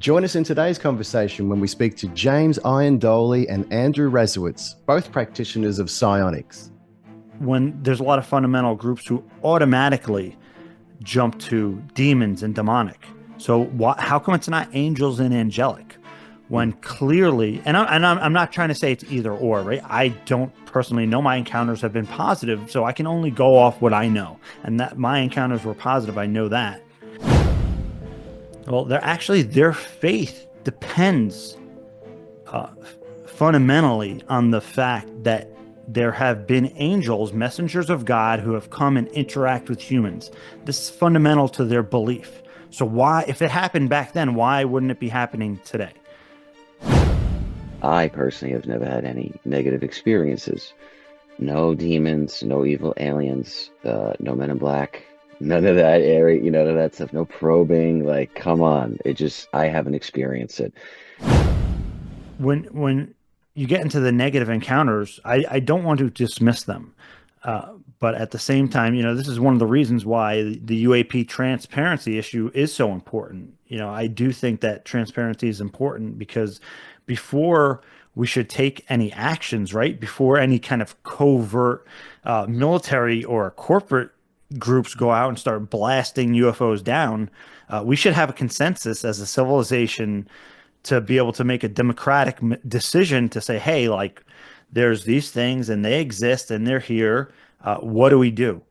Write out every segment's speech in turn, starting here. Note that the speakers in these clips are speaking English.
Join us in today's conversation when we speak to James Iandoli and Andrew Radziewicz, both practitioners of psionics. When there's a lot of fundamental groups who automatically jump to demons and demonic. So how come it's not angels and angelic? When clearly, and I'm not trying to say it's either or, right? I don't personally know. My encounters have been positive, so I can only go off what I know. And that my encounters were positive, I know that. Well, their faith depends fundamentally on the fact that there have been angels, messengers of God, who have come and interact with humans. This is fundamental to their belief. So why, if it happened back then, why wouldn't it be happening today? I personally have never had any negative experiences. No demons, no evil aliens, no men in black, none of that area, none of that stuff, no probing. Like, come on. I haven't experienced it. When you get into the negative encounters, I don't want to dismiss them. But at the same time, this is one of the reasons why the UAP transparency issue is so important. I do think that transparency is important because before we should take any actions, right? Before any kind of covert military or corporate groups go out and start blasting UFOs down, we should have a consensus as a civilization to be able to make a democratic decision to say, hey, like, there's these things and they exist and they're here. What do we do?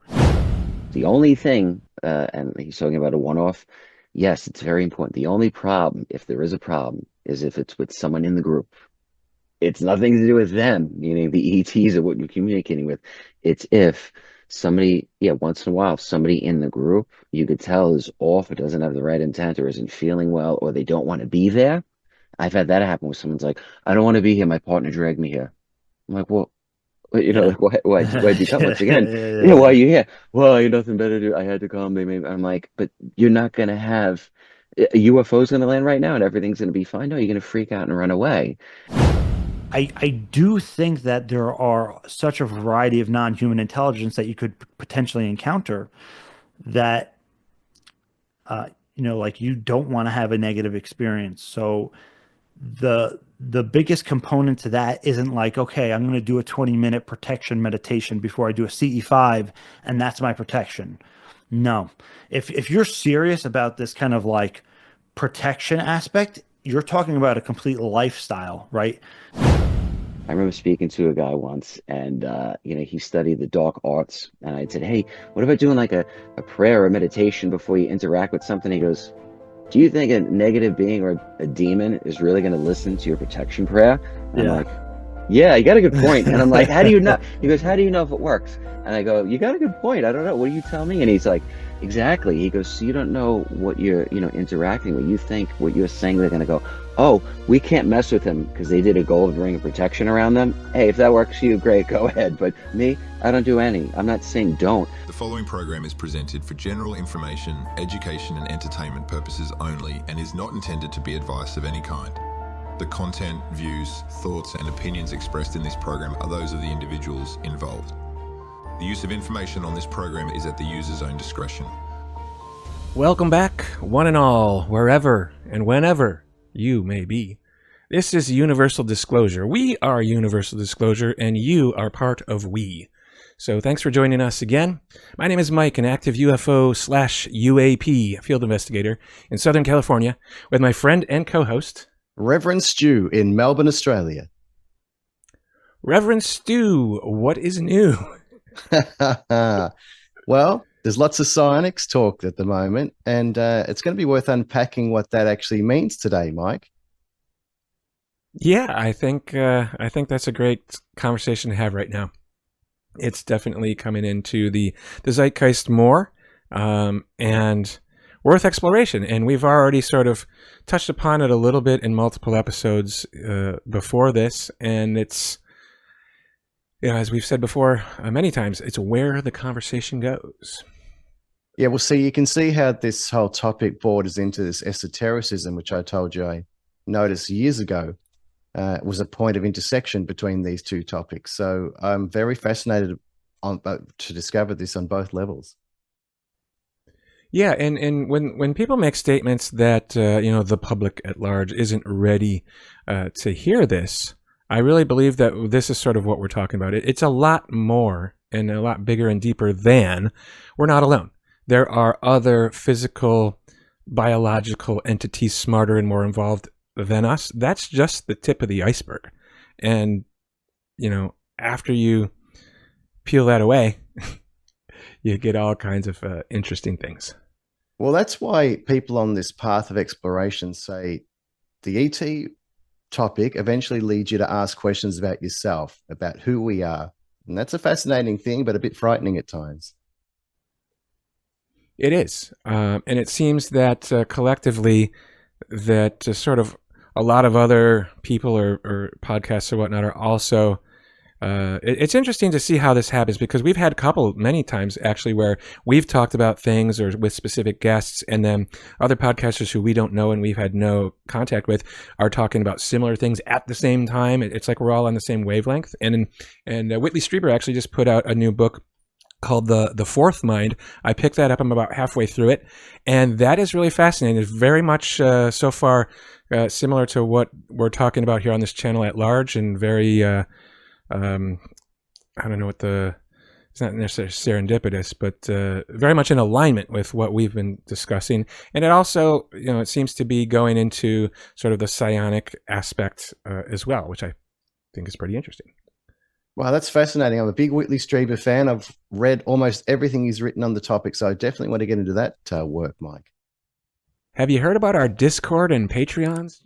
The only thing, and he's talking about a one-off, yes, it's very important. The only problem, if there is a problem, is if it's with someone in the group. It's nothing to do with them, meaning the ETs or what you're communicating with. It's if somebody, once in a while, somebody in the group you could tell is off, or doesn't have the right intent, or isn't feeling well, or they don't want to be there. I've had that happen where someone's like, I don't want to be here. My partner dragged me here. I'm like, well, like, why'd you come? Once again, why are you here? Well, you nothing better to do. I had to come. I'm like, but you're not going to have a UFO's going to land right now and everything's going to be fine. No, you're going to freak out and run away. I do think that there are such a variety of non-human intelligence that you could potentially encounter that, like, you don't want to have a negative experience. So the biggest component to that isn't like, okay, I'm going to do a 20-minute protection meditation before I do a CE5 and that's my protection. No. If you're serious about this kind of like protection aspect, you're talking about a complete lifestyle, right? I remember speaking to a guy once, and he studied the dark arts, and I said, hey, what about doing like a prayer or meditation before you interact with something? He goes, do you think a negative being or a demon is really going to listen to your protection prayer? And I'm like, yeah, you got a good point. And I'm like, how do you know? He goes, how do you know if it works? And I go, you got a good point. I don't know. What do you tell me? And he's like, exactly. He goes, so you don't know what you're, interacting with. You think what you're saying, they're going to go, oh, we can't mess with him because they did a gold ring of protection around them. Hey, if that works for you, great, go ahead. But me, I don't do any. I'm not saying don't. The following program is presented for general information, education and entertainment purposes only and is not intended to be advice of any kind. The content, views, thoughts and opinions expressed in this program are those of the individuals involved. The use of information on this program is at the user's own discretion. Welcome back, one and all, wherever and whenever you may be. This is Universal Disclosure. We are Universal Disclosure, and you are part of we. So thanks for joining us again. My name is Mike, an active UFO/UAP field investigator in Southern California, with my friend and co-host, Reverend Stu in Melbourne, Australia. Reverend Stu, what is new? Well, there's lots of psionics talk at the moment, and it's going to be worth unpacking what that actually means today, Mike. Yeah, I think that's a great conversation to have right now. It's definitely coming into the zeitgeist more, and worth exploration. And we've already sort of touched upon it a little bit in multiple episodes before this, and it's, as we've said before many times, it's where the conversation goes. Yeah, well, see, you can see how this whole topic borders into this esotericism, which I told you I noticed years ago was a point of intersection between these two topics. So I'm very fascinated to discover this on both levels. Yeah, and when people make statements that the public at large isn't ready to hear this, I really believe that this is sort of what we're talking about. It's a lot more and a lot bigger and deeper than we're not alone. There are other physical, biological entities smarter and more involved than us. That's just the tip of the iceberg. And after you peel that away, you get all kinds of interesting things. Well, that's why people on this path of exploration say the ET topic eventually leads you to ask questions about yourself, about who we are. And that's a fascinating thing, but a bit frightening at times. It is. And it seems that collectively that sort of a lot of other people or podcasts or whatnot are also it's interesting to see how this happens, because we've had many times actually where we've talked about things or with specific guests, and then other podcasters who we don't know and we've had no contact with are talking about similar things at the same time. It's like we're all on the same wavelength. And Whitley Strieber actually just put out a new book called The Fourth Mind. I picked that up. I'm about halfway through it, and that is really fascinating. It's very much so far similar to what we're talking about here on this channel at large, and very I don't know it's not necessarily serendipitous, but very much in alignment with what we've been discussing. And it also, it seems to be going into sort of the psionic aspect as well, which I think is pretty interesting. Wow, that's fascinating. I'm a big Whitley Strieber fan. I've read almost everything he's written on the topic, so I definitely want to get into that work, Mike. Have you heard about our Discord and Patreons?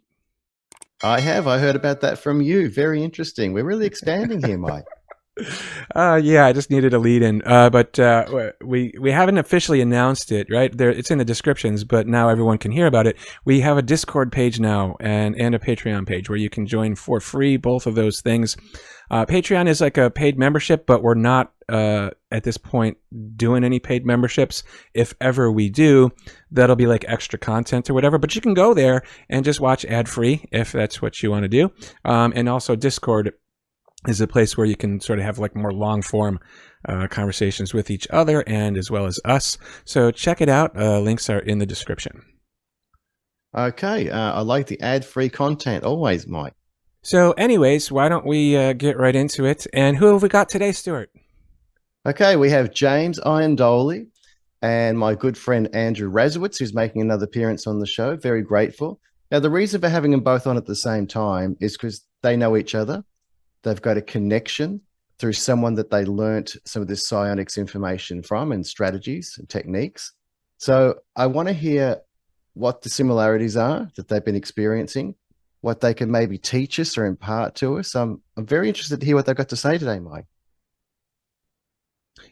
I have. I heard about that from you. Very interesting. We're really expanding here, Mike. Yeah, I just needed a lead in. But we haven't officially announced it, right? It's in the descriptions, but now everyone can hear about it. We have a Discord page now and a Patreon page where you can join for free, both of those things. Patreon is like a paid membership, but we're not at this point doing any paid memberships. If ever we do, that'll be like extra content or whatever. But you can go there and just watch ad-free if that's what you want to do. And also Discord is a place where you can sort of have like more long-form conversations with each other and as well as us. So check it out. Links are in the description. Okay. I like the ad-free content always, Mike. So anyways, why don't we get right into it? And who have we got today, Stuart? Okay, we have James Iandoli and my good friend Andrew Radziewicz, who's making another appearance on the show. Very grateful. Now, the reason for having them both on at the same time is because they know each other. They've got a connection through someone that they learnt some of this psionics information from, and strategies and techniques. So I want to hear what the similarities are that they've been experiencing, what they can maybe teach us or impart to us. I'm very interested to hear what they've got to say today, Mike.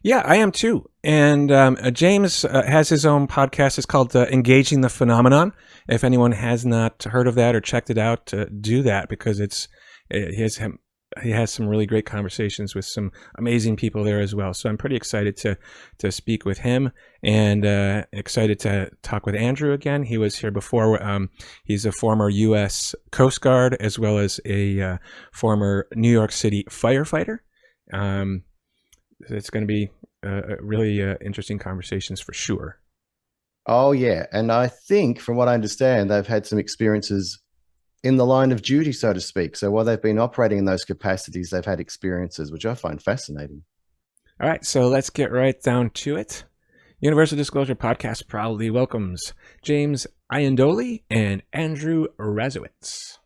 Yeah, I am too. And James has his own podcast. It's called Engaging the Phenomenon. If anyone has not heard of that or checked it out, do that, because he has some really great conversations with some amazing people there as well. So I'm pretty excited to speak with him, and excited to talk with Andrew again. He was here before. He's a former U.S. Coast Guard as well as a former New York City firefighter. It's going to be really interesting conversations for sure. Oh, yeah. And I think, from what I understand, they've had some experiences in the line of duty, so to speak. So while they've been operating in those capacities, they've had experiences, which I find fascinating. All right, so let's get right down to it. Universal Disclosure Podcast proudly welcomes James Iandoli and Andrew Radziewicz.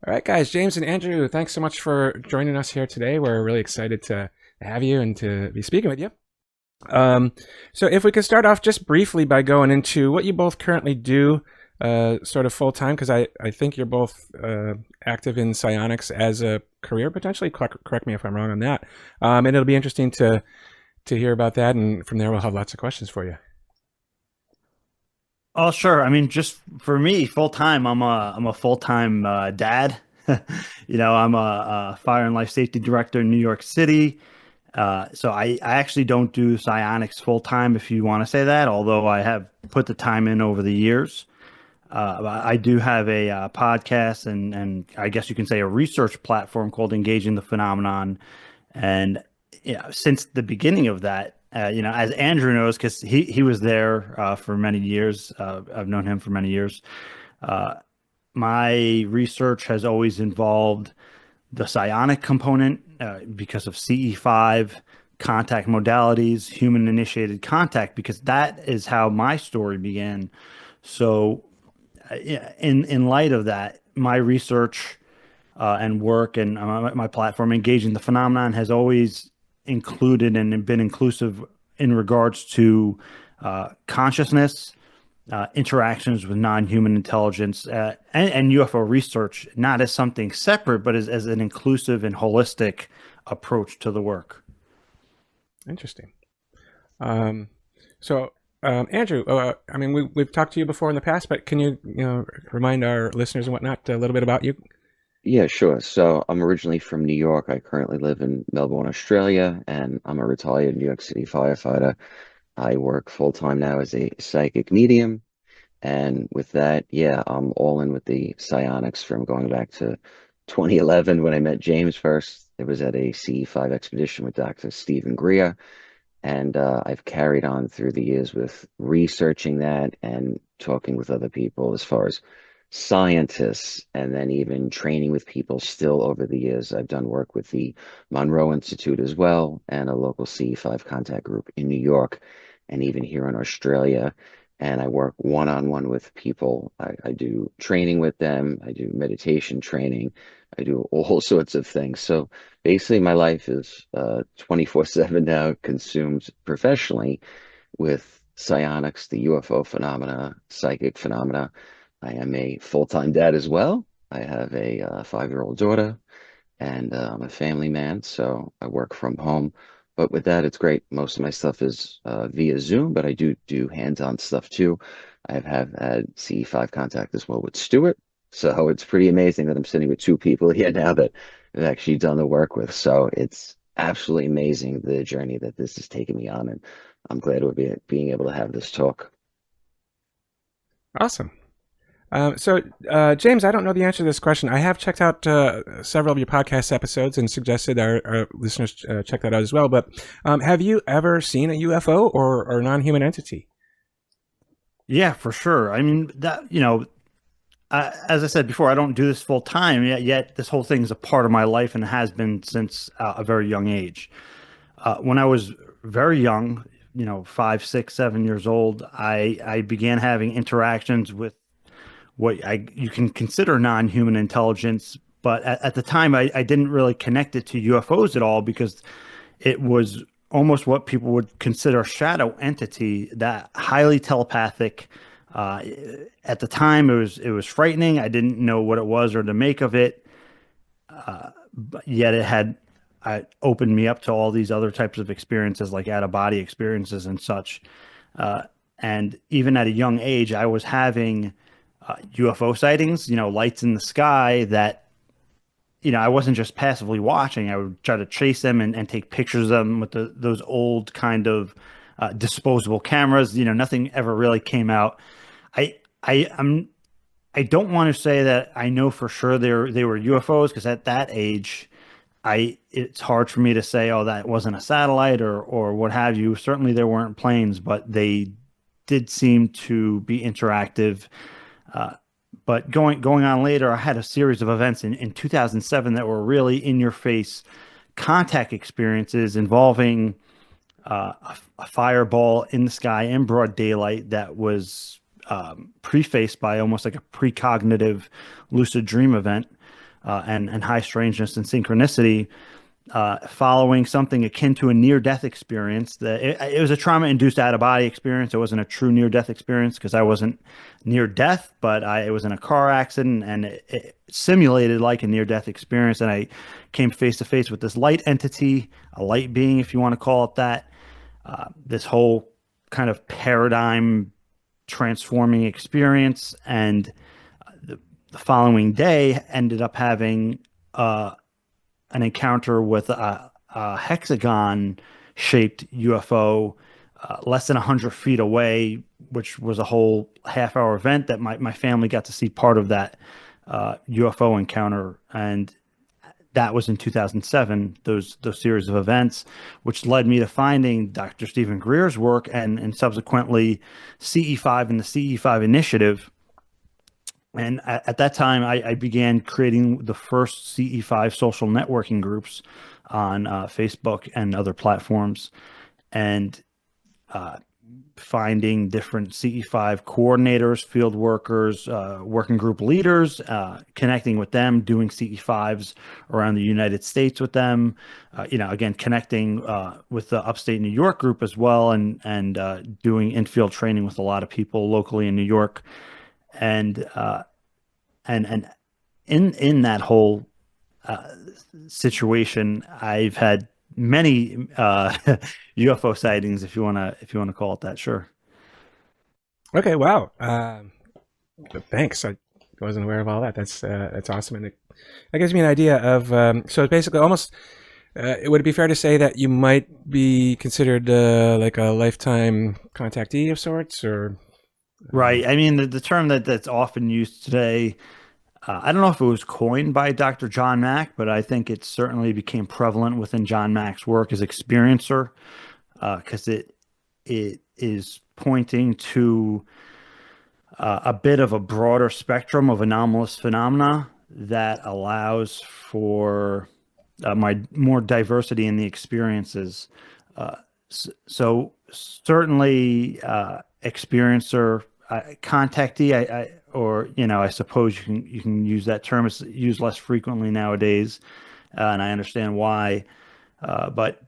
All right, guys, James and Andrew, thanks so much for joining us here today. We're really excited to have you and to be speaking with you. So if we could start off just briefly by going into what you both currently do, sort of full time, because I think you're both active in psionics as a career potentially. Correct me if I'm wrong on that. And it'll be interesting to hear about that, and from there we'll have lots of questions for you. Oh, sure. I mean, just for me, full time, I'm a full time dad. I'm a fire and life safety director in New York City. So I actually don't do psionics full time, if you want to say that, although I have put the time in over the years. I do have a podcast and I guess you can say a research platform called Engaging the Phenomenon. And since the beginning of that, as Andrew knows, because he was there for many years. I've known him for many years. My research has always involved the psionic component because of CE5, contact modalities, human initiated contact, because that is how my story began. So, in light of that, my research and work and my platform engaging the phenomenon has always included and been inclusive in regards to consciousness, interactions with non-human intelligence, and UFO research, not as something separate, but as an inclusive and holistic approach to the work. Interesting. So, Andrew, I mean, we've talked to you before in the past, but can you, remind our listeners and whatnot a little bit about you? Yeah, sure. So I'm originally from New York. I currently live in Melbourne, Australia, and I'm a retired New York City firefighter. I work full time now as a psychic medium. And with that, yeah, I'm all in with the psionics from going back to 2011 when I met James first. It was at a CE5 expedition with Dr. Stephen Greer. And I've carried on through the years with researching that and talking with other people as far as scientists, and then even training with people still over the years. I've done work with the Monroe Institute as well, and a local CE5 contact group in New York, and even here in Australia. And I work one-on-one with people. I do training with them. I do meditation training. I do all sorts of things. So basically, my life is 24/7 now, consumed professionally with psionics, the UFO phenomena, psychic phenomena. I am a full-time dad as well. I have a 5-year-old daughter, and I'm a family man, so I work from home. But with that, it's great. Most of my stuff is via Zoom, but I do hands-on stuff too. I have had CE5 contact as well with Stuart. So it's pretty amazing that I'm sitting with 2 people here now that I've actually done the work with. So it's absolutely amazing, the journey that this has taken me on, and I'm glad we're being able to have this talk. Awesome. So, James, I don't know the answer to this question. I have checked out several of your podcast episodes and suggested our listeners check that out as well. But have you ever seen a UFO or non-human entity? Yeah, for sure. I mean, that, as I said before, I don't do this full time, yet this whole thing is a part of my life and has been since a very young age. When I was very young, 5, 6, 7 years old, I began having interactions with what you can consider non-human intelligence. But at the time, I didn't really connect it to UFOs at all, because it was almost what people would consider a shadow entity, that highly telepathic. At the time, it was frightening. I didn't know what it was or to make of it, but yet it had opened me up to all these other types of experiences, like out-of-body experiences and such. And even at a young age, I was having UFO sightings, lights in the sky that, I wasn't just passively watching. I would try to chase them and take pictures of them with those old kind of disposable cameras. Nothing ever really came out. I don't want to say that I know for sure they were UFOs, because at that age, it's hard for me to say, oh, that wasn't a satellite or what have you. Certainly there weren't planes, but they did seem to be interactive. But going on later, I had a series of events in 2007 that were really in your face contact experiences involving a fireball in the sky in broad daylight that was prefaced by almost like a precognitive lucid dream event, and high strangeness and synchronicity, following something akin to a near-death experience. It was a trauma-induced out-of-body experience. It wasn't a true near-death experience, because I wasn't near death, but it was in a car accident, and it simulated like a near-death experience. And I came face-to-face with this light entity, a light being, if you want to call it that. This whole kind of paradigm transforming experience, and the following day ended up having an encounter with a hexagon shaped UFO less than 100 feet away, which was a whole half-hour event that my family got to see part of that UFO encounter. And that was in 2007, those series of events, which led me to finding Dr. Stephen Greer's work and subsequently CE5 and the CE5 initiative. And at that time, I began creating the first CE5 social networking groups on Facebook and other platforms, and finding different CE5 coordinators, field workers, working group leaders, connecting with them, doing CE5s around the United States with them, again, connecting with the upstate New York group as well, and doing in-field training with a lot of people locally in New York. And in that whole situation, I've had many UFO sightings, if you wanna call it that. Sure. Okay. Wow. Thanks. I wasn't aware of all that. That's awesome, and that gives me an idea of. So it's basically almost. Would it be fair to say that you might be considered like a lifetime contactee of sorts, or? Right. I mean, the term that's often used today, I don't know if it was coined by Dr. John Mack, but I think it certainly became prevalent within John Mack's work as experiencer, because it is pointing to a bit of a broader spectrum of anomalous phenomena that allows for more diversity in the experiences. So certainly experiencer, contactee, I suppose you can use that term. It's used less frequently nowadays, and I understand why. But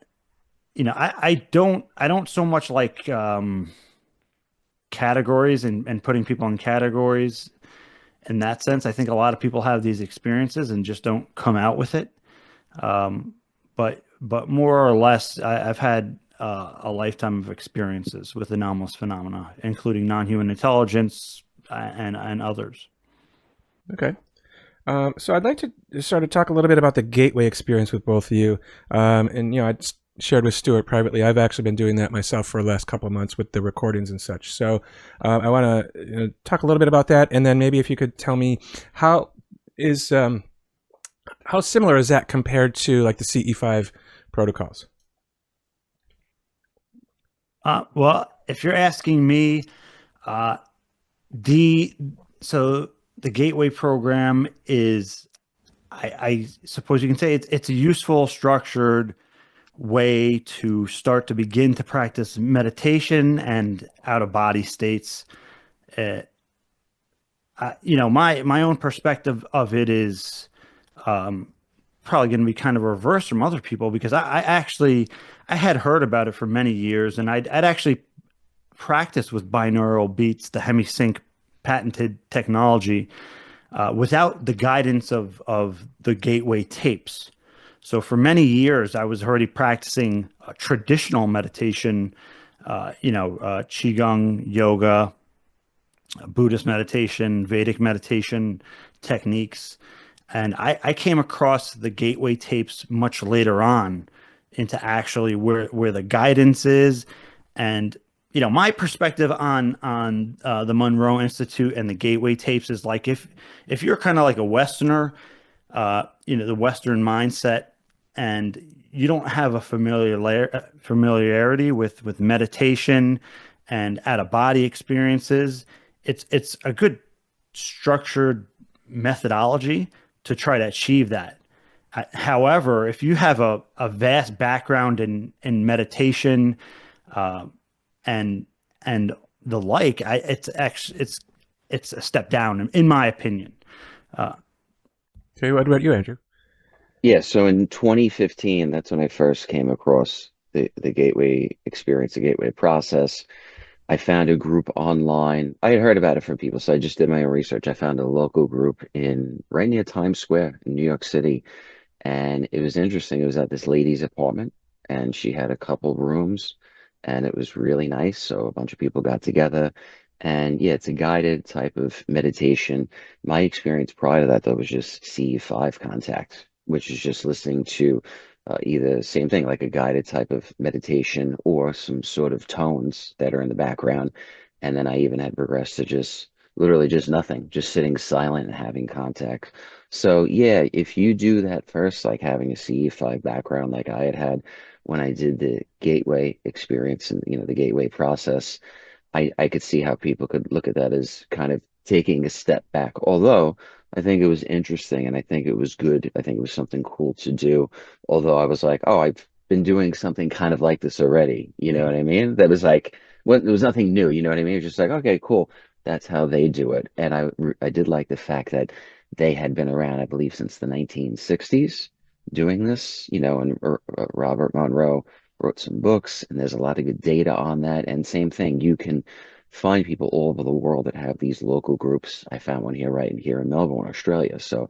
I don't so much like categories and putting people in categories in that sense. I think a lot of people have these experiences and just don't come out with it. But more or less, I've had a lifetime of experiences with anomalous phenomena, including non-human intelligence and others. Okay. So I'd like to sort of talk a little bit about the gateway experience with both of you. And I shared with Stuart privately, I've actually been doing that myself for the last couple of months with the recordings and such. So I want to talk a little bit about that, and then maybe if you could tell me how similar is that compared to like the CE5 protocols? Well, if you're asking me, the gateway program is, I suppose you can say it's a useful, structured way to start to begin to practice meditation and out of body states. My own perspective of it is probably going to be kind of reversed from other people, because I had heard about it for many years, and I'd actually practiced with binaural beats, the HemiSync patented technology, without the guidance of the gateway tapes. So for many years, I was already practicing traditional meditation, Qigong, yoga, Buddhist meditation, Vedic meditation techniques. And I came across the gateway tapes much later on into actually where the guidance is. And, my perspective on the Monroe Institute and the gateway tapes is like, if you're kind of like a Westerner, the Western mindset, and you don't have a familiarity with meditation and out of body experiences, it's a good structured methodology to try to achieve that. However, if you have a vast background in meditation and the like, it's a step down in my opinion. Okay, what about you, Andrew? Yeah, so in 2015, that's when I first came across the gateway experience, the gateway process. I found a group online. I had heard about it from people, so I just did my own research. I found a local group right near Times Square in New York City, and it was interesting. It was at this lady's apartment, and she had a couple rooms, and it was really nice. So a bunch of people got together, and yeah, it's a guided type of meditation. My experience prior to that, though, was just CE5 contact, which is just listening to either same thing, like a guided type of meditation or some sort of tones that are in the background. And then I even had progressed to just literally just nothing, just sitting silent and having contact. So yeah, if you do that first, like having a CE5 background like I had when I did the gateway experience and the gateway process, I could see how people could look at that as kind of taking a step back. Although I think it was interesting and I think it was good. I think it was something cool to do. Although I was like, oh, I've been doing something kind of like this already. You know what I mean? That was like, well, there was nothing new. You know what I mean? It was just like, okay, cool. That's how they do it. And I did like the fact that they had been around, I believe, since the 1960s doing this, and Robert Monroe wrote some books, and there's a lot of good data on that. And same thing, you can find people all over the world that have these local groups. I found one here, right in here in Melbourne, Australia. So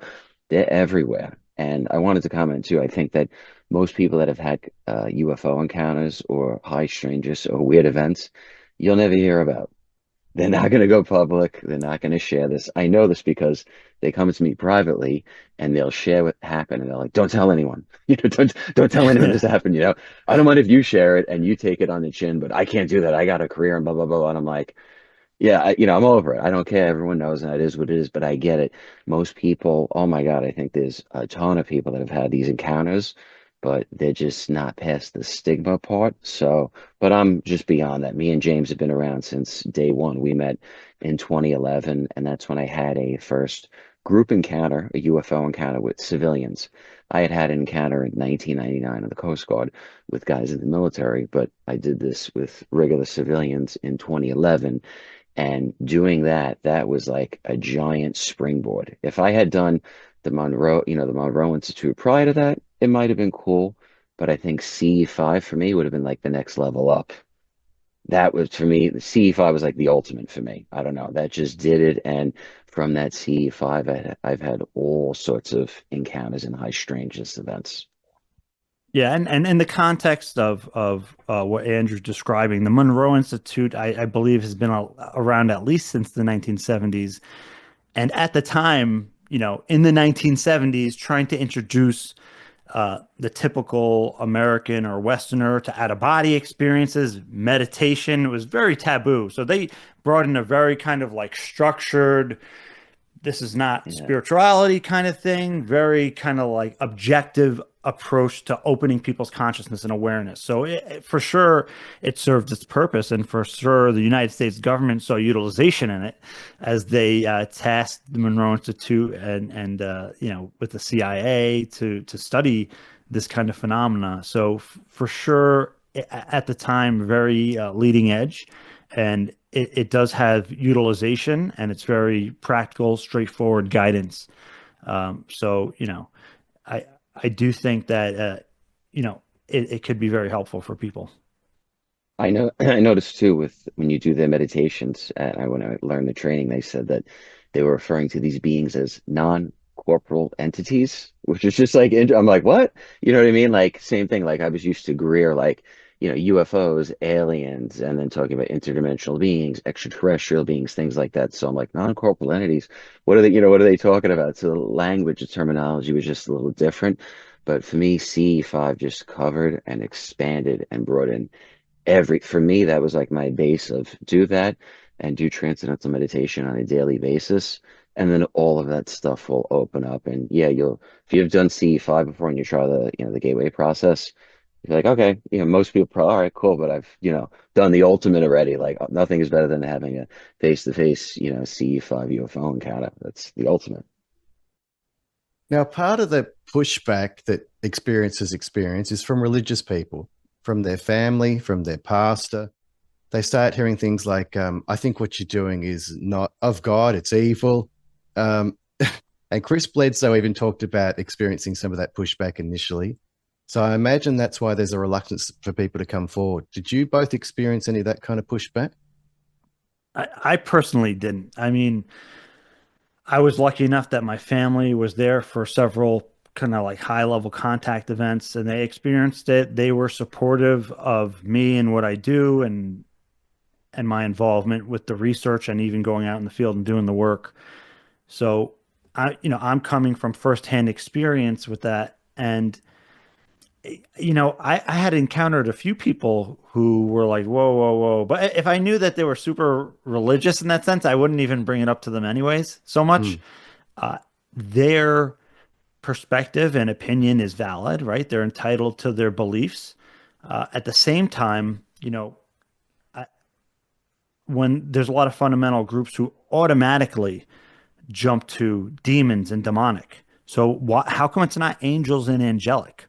they're everywhere. And I wanted to comment too. I think that most people that have had UFO encounters or high strangeness or weird events, you'll never hear about. They're not going to go public. They're not going to share this. I know this because they come to me privately and they'll share what happened. And they're like, don't tell anyone. Don't tell anyone this happened. I don't mind if you share it and you take it on the chin, but I can't do that. I got a career and blah, blah, blah. And I'm like, yeah, I'm over it. I don't care. Everyone knows that it is what it is, but I get it. Most people, oh my God, I think there's a ton of people that have had these encounters, but they're just not past the stigma part. So, but I'm just beyond that. Me and James have been around since day one. We met in 2011, and that's when I had a first group encounter, a UFO encounter with civilians. I had an encounter in 1999 on the Coast Guard with guys in the military, but I did this with regular civilians in 2011. And doing that, that was like a giant springboard. If I had done the Monroe Institute prior to that, it might have been cool. But I think CE5 for me would have been like the next level up. That was for me, the CE5 was like the ultimate for me. I don't know. That just did it. And from that CE5, I've had all sorts of encounters and high strangeness events. Yeah, and in the context of what Andrew's describing, the Monroe Institute, I believe, has been around at least since the 1970s. And at the time, in the 1970s, trying to introduce the typical American or Westerner to out-of-body experiences, meditation was very taboo. So they brought in a very kind of like structured, this is not Yeah. spirituality kind of thing, very kind of like objective approach to opening people's consciousness and awareness. So for sure, it served its purpose. And for sure, the United States government saw utilization in it as they tasked the Monroe Institute and with the CIA to study this kind of phenomena. So for sure, at the time, very leading edge. And it does have utilization, and it's very practical, straightforward guidance. So, I do think that, it could be very helpful for people. I know. I noticed too with when you do their meditations. When I learned the training, they said that they were referring to these beings as non-corporal entities, which is just like I'm like, what? You know what I mean? Like same thing. Like I was used to Greer, like UFOs, aliens, and then talking about interdimensional beings, extraterrestrial beings, things like that. So I'm like non-corporal entities. What are they? What are they talking about? So the language, the terminology was just a little different. But for me, CE5 just covered and expanded and brought in for me that was like my base of do that and do transcendental meditation on a daily basis, and then all of that stuff will open up. And yeah, you'll if you've done CE5 before and you try the gateway process, you're like, okay, most people probably, all right, cool, but I've done the ultimate already. Like nothing is better than having a face-to-face CE5 UFO encounter. That's the ultimate. Now, part of the pushback that experiencers experience is from religious people, from their family, from their pastor. They start hearing things like, I think what you're doing is not of God, it's evil. Um, and Chris Bledsoe even talked about experiencing some of that pushback initially. So I imagine that's why there's a reluctance for people to come forward. Did you both experience any of that kind of pushback? I personally didn't. I mean, I was lucky enough that my family was there for several kind of like high level contact events, and they experienced it. They were supportive of me and what I do and my involvement with the research and even going out in the field and doing the work. So I'm coming from firsthand experience with that. And I had encountered a few people who were like, whoa, whoa, whoa. But if I knew that they were super religious in that sense, I wouldn't even bring it up to them anyways, so much. Mm. Uh, their perspective and opinion is valid, right? They're entitled to their beliefs. At the same time, when there's a lot of fundamental groups who automatically jump to demons and demonic. So how come it's not angels and angelic?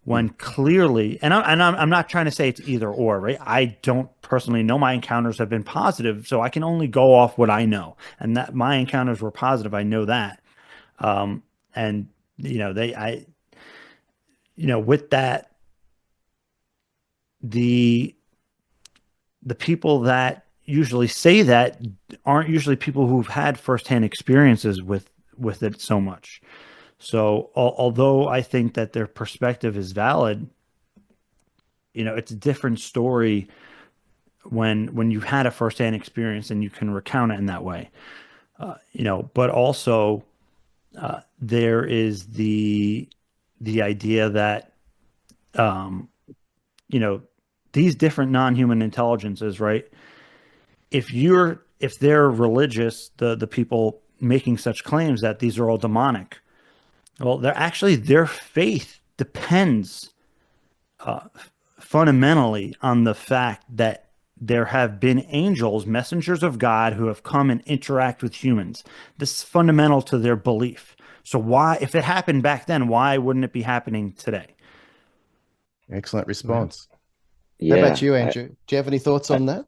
When clearly, I'm not trying to say it's either or, right? I don't personally know. My encounters have been positive, so I can only go off what I know, and that my encounters were positive. I know that, and with that, the the people that usually say that aren't usually people who've had firsthand experiences with it so much. So although I think that their perspective is valid, it's a different story when you've had a firsthand experience and you can recount it in that way. But also there is the idea that um, you know these different non-human intelligences, right? If they're religious, the people making such claims that these are all demonic, well, they're actually their faith depends uh, fundamentally on the fact that there have been angels, messengers of God, who have come and interact with humans. This is fundamental to their belief. So why, if it happened back then, why wouldn't it be happening today? Excellent response. How about Yeah. you, Andrew? Do you have any thoughts on that?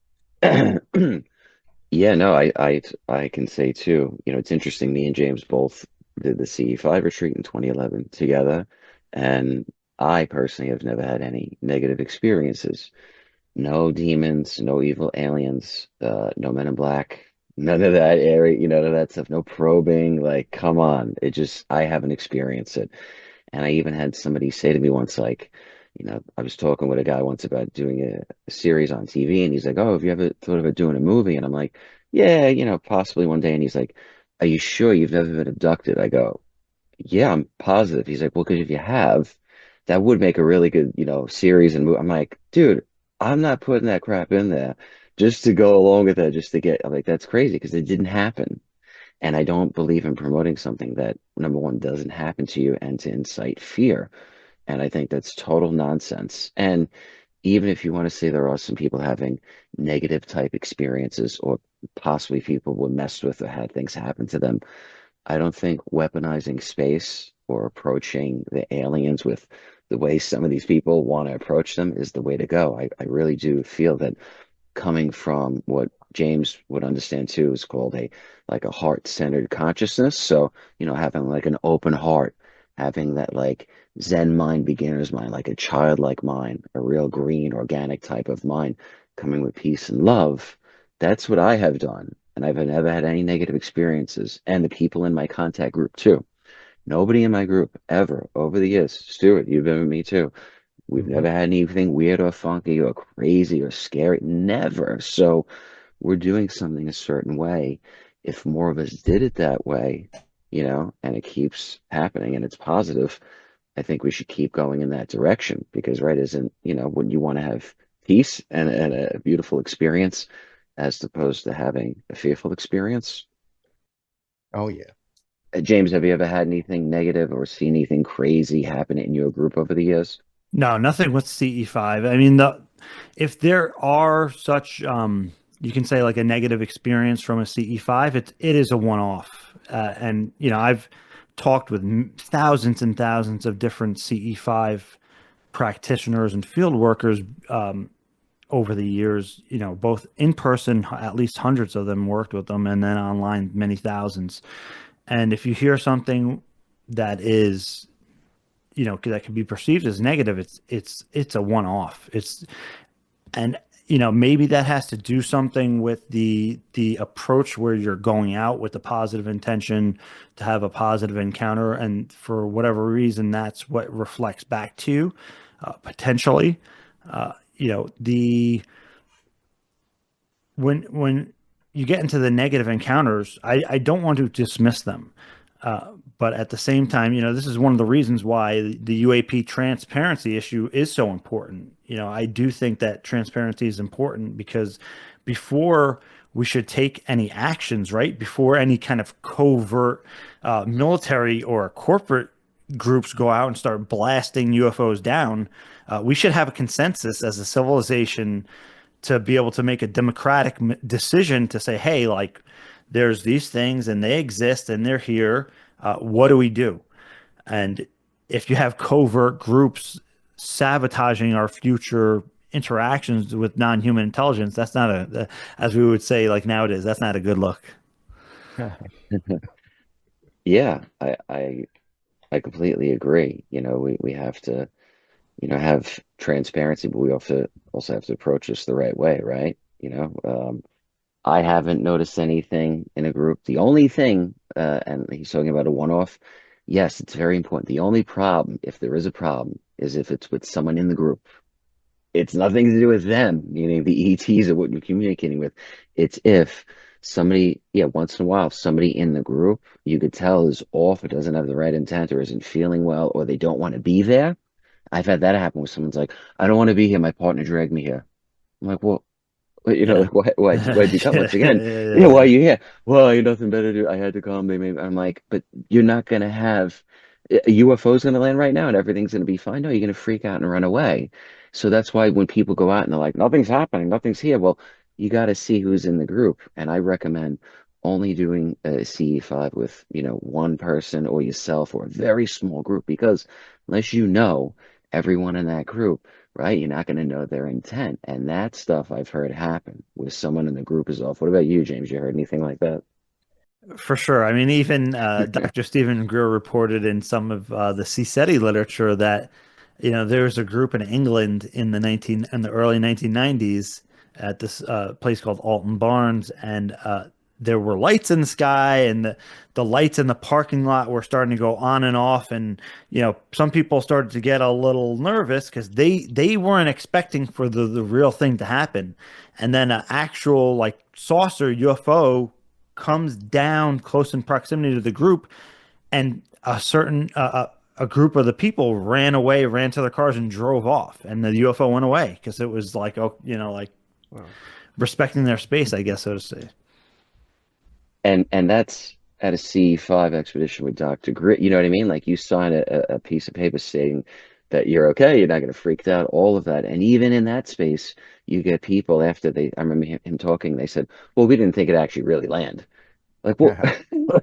Yeah, no, I can say too, it's interesting. Me and James both did the CE5 retreat in 2011 together, and I personally have never had any negative experiences. No demons, no evil aliens, no men in black, none of that area, none of that stuff, no probing. Like, come on. I haven't experienced it. And I even had somebody say to me once, like, I was talking with a guy once about doing a series on TV, and he's like, "Oh, have you ever thought about doing a movie?" And I'm like, "Yeah, possibly one day." And he's like, "Are you sure you've never been abducted?" I go, "Yeah, I'm positive." He's like, "Well, because if you have, that would make a really good, series and movie." I'm like, "Dude, I'm not putting that crap in there just to go along with that, just to get." I'm like, "That's crazy because it didn't happen." And I don't believe in promoting something that, number one, doesn't happen to you and to incite fear. And I think that's total nonsense. And even if you want to say there are some people having negative type experiences or possibly people were messed with or had things happen to them, I don't think weaponizing space or approaching the aliens with the way some of these people want to approach them is the way to go. I really do feel that coming from what James would understand too is called a heart-centered consciousness. So, having like an open heart, having that like Zen mind, beginner's mind, like a childlike mind, a real green, organic type of mind, coming with peace and love. That's what I have done. And I've never had any negative experiences. And the people in my contact group too. Nobody in my group ever over the years, Stuart, you've been with me too. We've Mhm. never had anything weird or funky or crazy or scary. Never. So we're doing something a certain way. If more of us did it that way, and it keeps happening and it's positive, I think we should keep going in that direction because, right, isn't, wouldn't you want to have peace and a beautiful experience as opposed to having a fearful experience? Oh, yeah. James, have you ever had anything negative or seen anything crazy happen in your group over the years? No, nothing with CE5. I mean, if there are such, you can say like a negative experience from a CE5, it is a one-off. And I've talked with thousands and thousands of different CE5 practitioners and field workers over the years. Both in person, at least hundreds of them worked with them, and then online, many thousands. And if you hear something that is that can be perceived as negative, it's a one-off. And maybe that has to do something with the approach where you're going out with a positive intention to have a positive encounter, and for whatever reason that's what reflects back to you, potentially. The when you get into the negative encounters, I don't want to dismiss them, But at the same time, this is one of the reasons why the UAP transparency issue is so important. I do think that transparency is important because before we should take any actions, right? Before any kind of covert military or corporate groups go out and start blasting UFOs down, we should have a consensus as a civilization to be able to make a democratic decision to say, hey, like, there's these things and they exist and they're here. What do we do? And if you have covert groups sabotaging our future interactions with non-human intelligence, that's not as we would say, like nowadays, that's not a good look. Yeah, I completely agree. We have to, have transparency, but we also have to approach this the right way, right? I haven't noticed anything in a group. The only thing, and he's talking about a one-off. Yes, it's very important. The only problem, if there is a problem, is if it's with someone in the group. It's nothing to do with them, meaning the ETs or what you're communicating with. It's if somebody, yeah, once in a while, somebody in the group you could tell is off, or doesn't have the right intent, or isn't feeling well, or they don't want to be there. I've had that happen where someone's like, I don't want to be here. My partner dragged me here. I'm like, well, Yeah. like, why'd you come? Once again, Yeah. why are you here? Well, you nothing better to do. I had to come. I'm like, but you're not going to have a UFO's going to land right now and everything's going to be fine. No, you're going to freak out and run away. So that's why when people go out and they're like, nothing's happening, nothing's here. Well, you got to see who's in the group. And I recommend only doing a CE5 with, one person or yourself or a very small group, because unless you know everyone in that group, right? You're not going to know their intent. And that stuff I've heard happen where someone in the group is off. What about you, James? You heard anything like that? For sure. I mean, even Dr. Stephen Greer reported in some of the CSETI literature that, there was a group in England in the early 1990s at this place called Alton Barnes, and there were lights in the sky, and the lights in the parking lot were starting to go on and off, and some people started to get a little nervous because they weren't expecting for the real thing to happen, and then an actual like saucer UFO comes down close in proximity to the group, and a group of the people ran away, ran to their cars, and drove off, and the UFO went away because it was like, oh, like Wow. respecting their space, I guess, so to say. And that's at a C5 expedition with Dr. Grit. You know what I mean? Like, you sign a piece of paper stating that you're okay, you're not going to freak out, all of that. And even in that space, you get people after I remember him talking, they said, well, we didn't think it actually really land. Like, well,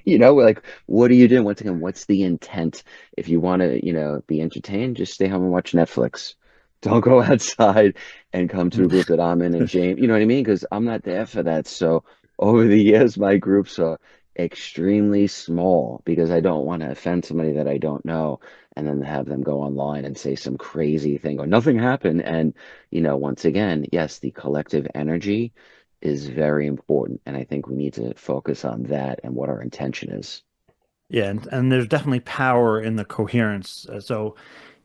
like, what are you doing? Once again, what's the intent? If you want to, be entertained, just stay home and watch Netflix. Don't go outside and come to a group that I'm in and James, you know what I mean? Because I'm not there for that. So over the years, my groups are extremely small because I don't want to offend somebody that I don't know and then have them go online and say some crazy thing or nothing happened. And, once again, yes, the collective energy is very important. And I think we need to focus on that and what our intention is. Yeah, and there's definitely power in the coherence. So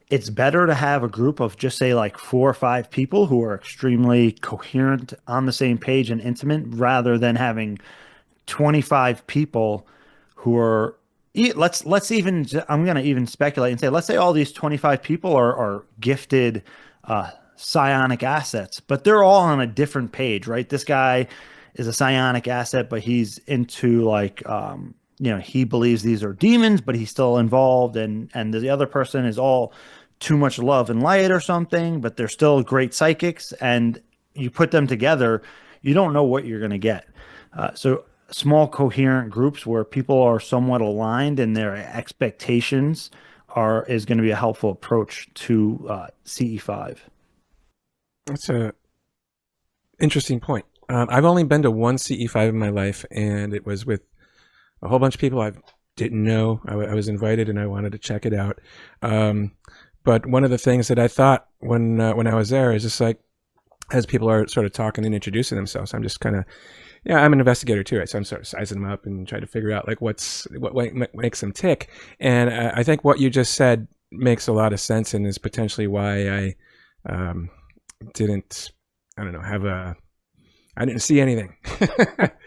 it's better to have a group of just say like 4 or 5 people who are extremely coherent, on the same page and intimate, rather than having 25 people who are let's even, I'm going to even speculate and say, let's say all these 25 people are gifted psionic assets, but they're all on a different page, right? This guy is a psionic asset, but he's into like he believes these are demons, but he's still involved, and the other person is all too much love and light or something, but they're still great psychics, and you put them together, you don't know what you're going to get. So small coherent groups where people are somewhat aligned in their expectations is going to be a helpful approach to CE5. That's a interesting point. I've only been to one CE5 in my life, and it was with a whole bunch of people I didn't know. I was invited, and I wanted to check it out. But one of the things that I thought when I was there is just like, as people are sort of talking and introducing themselves, I'm just kind of, I'm an investigator too, right? So I'm sort of sizing them up and trying to figure out like what makes them tick. And I think what you just said makes a lot of sense, and is potentially why I didn't, I don't know, I didn't see anything.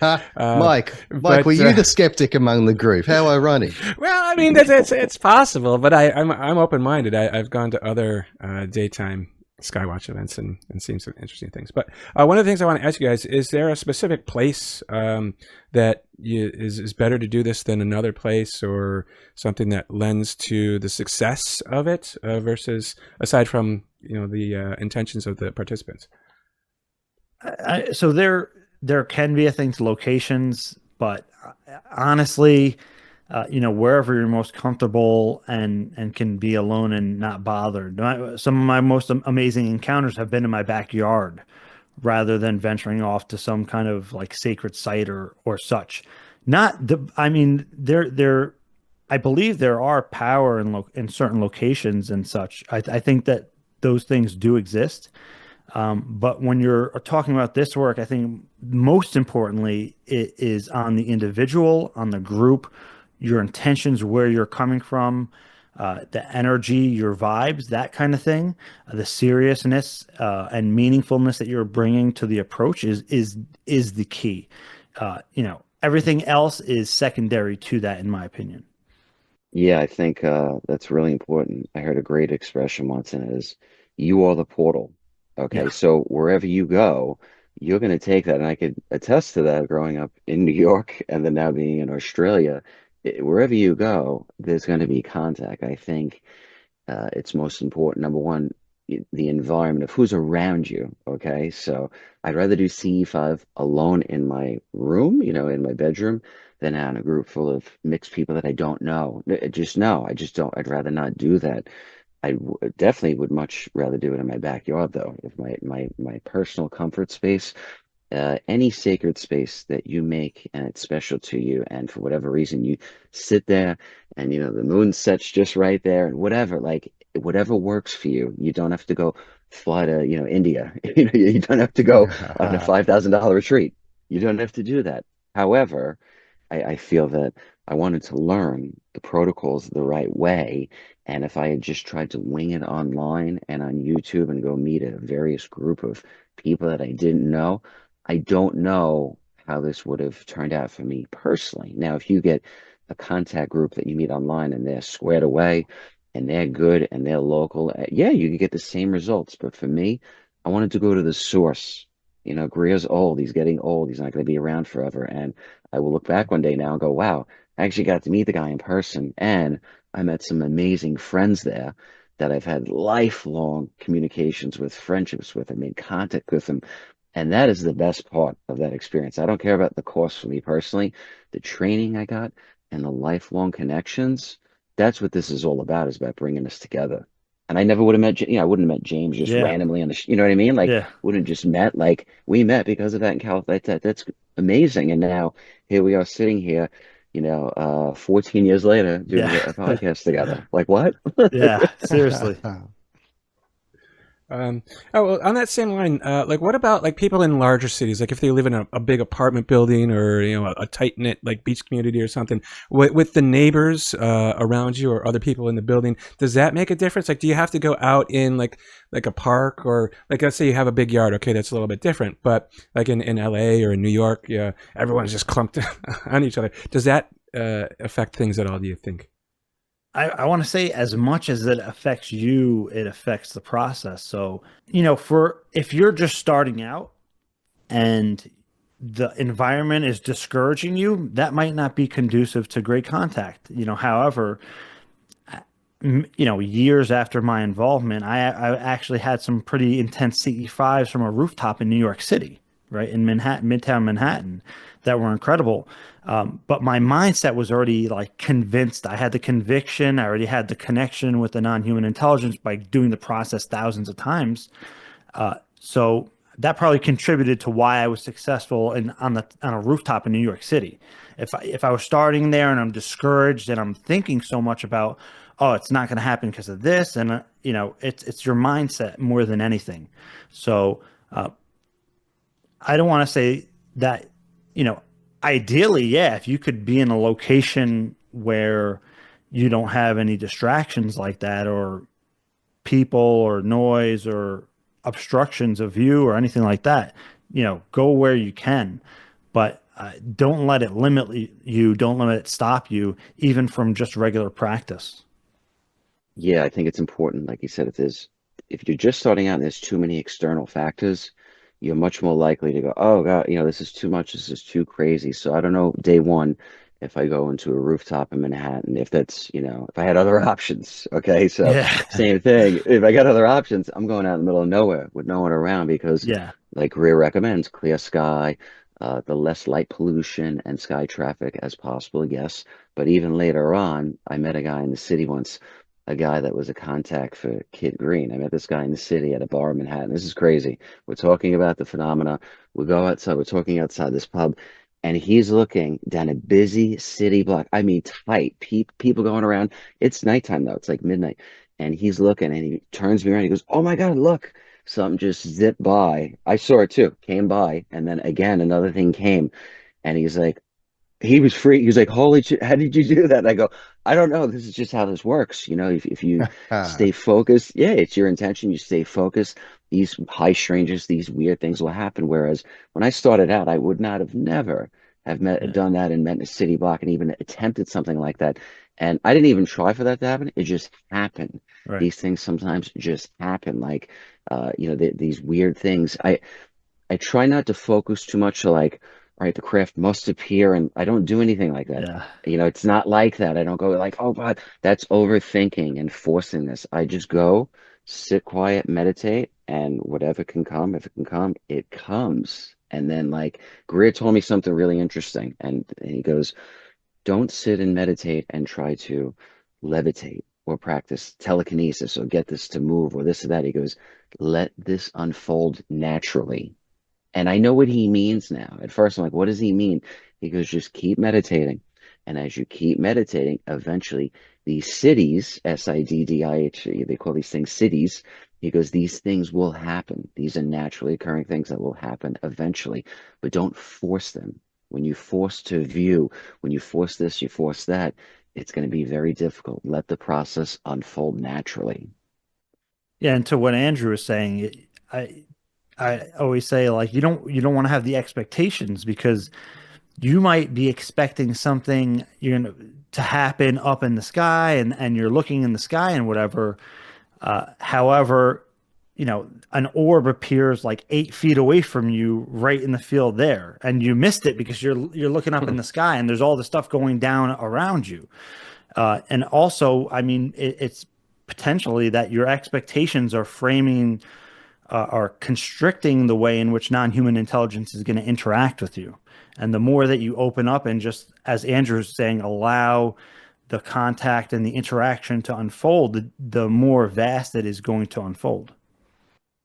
Mike, but, were you the skeptic among the group? How ironic. Well, I mean, it's possible, but I'm open-minded. I've gone to other daytime Skywatch events and seen some interesting things. But one of the things I want to ask you guys, is there a specific place that is better to do this than another place, or something that lends to the success of it versus, aside from the intentions of the participants? So there can be a thing to locations, but honestly, wherever you're most comfortable and can be alone and not bothered. Some of my most amazing encounters have been in my backyard rather than venturing off to some kind of like sacred site or such. I believe there are power in certain locations and such. I think that those things do exist. But when you're talking about this work, I think most importantly, it is on the individual, on the group, your intentions, where you're coming from, the energy, your vibes, that kind of thing, the seriousness and meaningfulness that you're bringing to the approach is the key. Everything else is secondary to that, in my opinion. Yeah, I think that's really important. I heard a great expression once, and it is, "You are the portal." Okay, Yeah. so wherever you go, you're going to take that, and I could attest to that growing up in New York and then now being in Australia. Wherever you go, there's going to be contact. I think it's most important. Number one, the environment of who's around you. Okay, so I'd rather do CE5 alone in my room, in my bedroom, than out in a group full of mixed people that I don't know. I just don't. I'd rather not do that. Definitely would much rather do it in my backyard, though. If my personal comfort space, any sacred space that you make and it's special to you, and for whatever reason you sit there, and the moon sets just right there, and whatever works for you. You don't have to go fly to India. You don't have to go on a $5,000 retreat. You don't have to do that. However, I feel that I wanted to learn the protocols the right way. And if I had just tried to wing it online and on YouTube and go meet a various group of people that I didn't know, I don't know how this would have turned out for me personally. Now, if you get a contact group that you meet online and they're squared away and they're good and they're local, yeah, you can get the same results. But for me, I wanted to go to the source. Greer's old. He's getting old. He's not going to be around forever. And I will look back one day now and go, wow, I actually got to meet the guy in person. And I met some amazing friends there that I've had lifelong communications with, friendships with, and made contact with them. And that is the best part of that experience. I don't care about the cost for me personally. The training I got and the lifelong connections, that's what this is all about, is about bringing us together. And I never would have met, I wouldn't have met James just randomly on the, you know what I mean? Wouldn't have just met, we met because of that in California. That's amazing. And now here we are sitting here, 14 years later doing a podcast together. Like, what? Yeah, seriously. Well, on that same line, what about people in larger cities? Like if they live in a big apartment building, or a tight knit beach community or something, with the neighbors around you or other people in the building, does that make a difference? Do you have to go out in like a park, or let's say you have a big yard? Okay, that's a little bit different. But in LA or in New York, everyone's just clumped on each other. Does that affect things at all, do you think? I want to say, as much as it affects you, it affects the process. So, if you're just starting out and the environment is discouraging you, that might not be conducive to great contact. However, years after my involvement, I actually had some pretty intense CE5s from a rooftop in New York City, right in Manhattan, Midtown Manhattan, that were incredible. But my mindset was already convinced. I had the conviction. I already had the connection with the non-human intelligence by doing the process thousands of times. So that probably contributed to why I was successful on a rooftop in New York City. If I was starting there and I'm discouraged and I'm thinking so much about, oh, it's not going to happen because of this, and it's your mindset more than anything. So I don't want to say that, ideally, yeah, if you could be in a location where you don't have any distractions like that, or people or noise or obstructions of view or anything like that, go where you can, but don't let it limit you. Don't let it stop you, even from just regular practice. Yeah, I think it's important. Like you said, if you're just starting out and there's too many external factors, you're much more likely to go, oh God, this is too much, this is too crazy. So I don't know, day one, if I go into a rooftop in Manhattan, if that's, if I had other options. Okay. So Yeah. same thing. If I got other options, I'm going out in the middle of nowhere with no one around because, Yeah. like Greer recommends, clear sky, the less light pollution and sky traffic as possible, yes. But even later on, I met a guy in the city once, a guy that was a contact for Kid Green. I met this guy in the city at a bar in Manhattan. This is crazy. We're talking about the phenomena. We go outside, we're talking outside this pub, and he's looking down a busy city block. I mean, tight. People going around. It's nighttime though. It's like midnight. And he's looking and he turns me around. He goes, "Oh my God, look." Something just zipped by. I saw it too, came by. And then again, another thing came. And he's like, he was free. He was like, "Holy shit, how did you do that?" And I go, "I don't know. This is just how this works. If you stay focused, yeah, it's your intention. You stay focused. These high strangers, these weird things will happen. Whereas when I started out, I would not have never have Yeah. done that and met in a city block and even attempted something like that. And I didn't even try for that to happen. It just happened. Right. These things sometimes just happen. Like, these weird things. I try not to focus too much to like, all right, the craft must appear, and I don't do anything like that. Yeah. It's not like that. I don't go like, oh God, that's overthinking and forcing this. I just go, sit quiet, meditate, and whatever can come, if it can come, it comes. And then like Greer told me something really interesting, and he goes, don't sit and meditate and try to levitate or practice telekinesis or get this to move or this or that. He goes, let this unfold naturally. And I know what he means now. At first, I'm like, what does he mean? He goes, just keep meditating. And as you keep meditating, eventually these cities, SIDDIH, they call these things cities. He goes, these things will happen. These are naturally occurring things that will happen eventually, but don't force them. When you force to view, when you force this, you force that, it's going to be very difficult. Let the process unfold naturally. Yeah. And to what Andrew was saying, I I always say, like, you don't want to have the expectations, because you might be expecting something to happen up in the sky, and you're looking in the sky and whatever. However, an orb appears like 8 feet away from you, right in the field there, and you missed it because you're looking up in the sky, and there's all the stuff going down around you. And also, I mean, it's potentially that your expectations are framing, are constricting the way in which non-human intelligence is going to interact with you. And the more that you open up and, just as Andrew's saying, allow the contact and the interaction to unfold, the more vast it is going to unfold.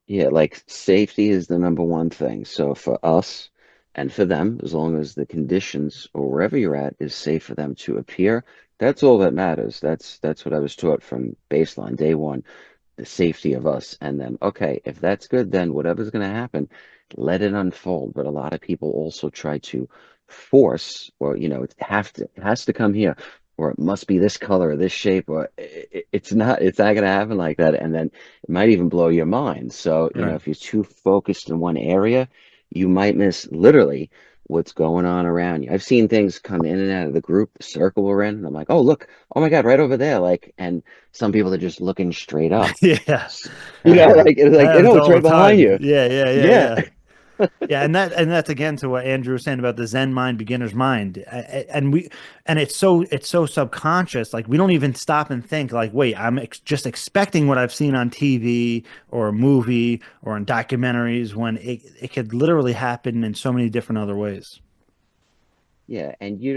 Yeah, like safety is the number one thing. So for us and for them, as long as the conditions or wherever you're at is safe for them to appear, that's all that matters. That's what I was taught from baseline, day one, the safety of us and them. Okay, if that's good, then whatever's going to happen, let it unfold. But a lot of people also try to force, or it has to come here, or it must be this color or this shape, or it's not going to happen like that. And then it might even blow your mind. So, Right. if you're too focused in one area, you might miss literally what's going on around you. I've seen things come in and out of the group, the circle we're in, and I'm like, oh, look, oh my God, right over there. Like, and some people are just looking straight up. Yeah. Like it's like, Happens it's all the right behind time. you. Yeah, yeah, yeah, Yeah. yeah. Yeah, and that's again to what Andrew was saying about the Zen mind, beginner's mind, and it's so subconscious. Like, we don't even stop and think, like, wait, I'm just expecting what I've seen on TV or a movie or in documentaries, when it could literally happen in so many different other ways. Yeah, and you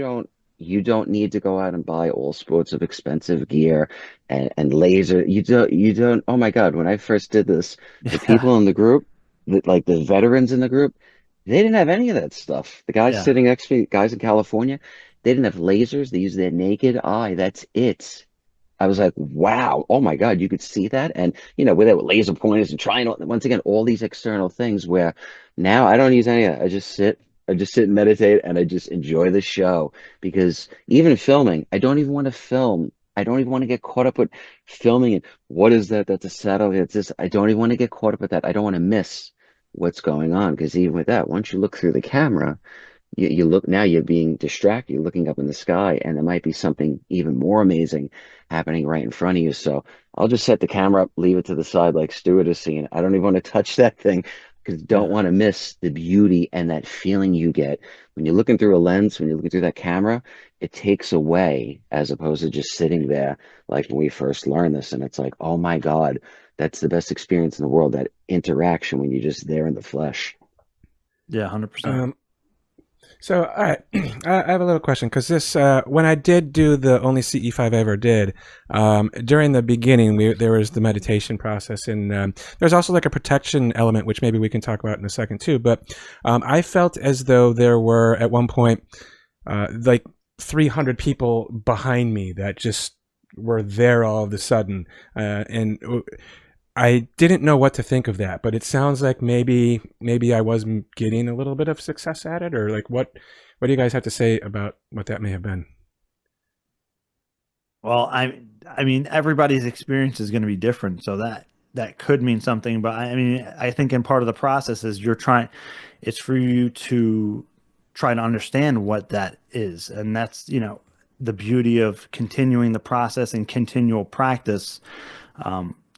don't need to go out and buy all sorts of expensive gear and laser. You don't. Oh my God, when I first did this, the Yeah, people in the group, like the veterans in the group, they didn't have any of that stuff. The guys yeah, sitting next to me, guys in California, they didn't have lasers. They used their naked eye. That's it. I was like, wow, oh my God, you could see that. And, with it with laser pointers and trying, once again, all these external things where now I don't use any of that. I just sit and meditate and I just enjoy the show because even filming, I don't even want to film. I don't even want to get caught up with filming it. What is that? That's a satellite. It's this. I don't even want to get caught up with that. I don't want to miss. what's going on. Because even with that, once you look through the camera, you look, now you're being distracted. You're looking up in the sky, and there might be something even more amazing happening right in front of you. So I'll just set the camera up, leave it to the side like stewardess scene. I don't even want to touch that thing because don't Yeah. want to miss the beauty and that feeling you get when you're looking through a lens, when you're looking through that camera. It takes away as opposed to just sitting there like when we first learned this. And it's like, oh my God, that's the best experience in the world, that interaction when you're just there in the flesh. Yeah, 100%. So, all right, I have a little question because this, when I did do the only CE5 I ever did, during the beginning, there was the meditation process, and there's also like a protection element, which maybe we can talk about in a second too. But I felt as though there were at one point like 300 people behind me that just were there all of a sudden, and I didn't know what to think of that, but it sounds like maybe I was getting a little bit of success at it, or like what do you guys have to say about what that may have been? Well, I mean, everybody's experience is going to be different, so that could mean something. But I mean, I think in part of the process is it's for you to try to understand what that is, and that's, the beauty of continuing the process and continual practice.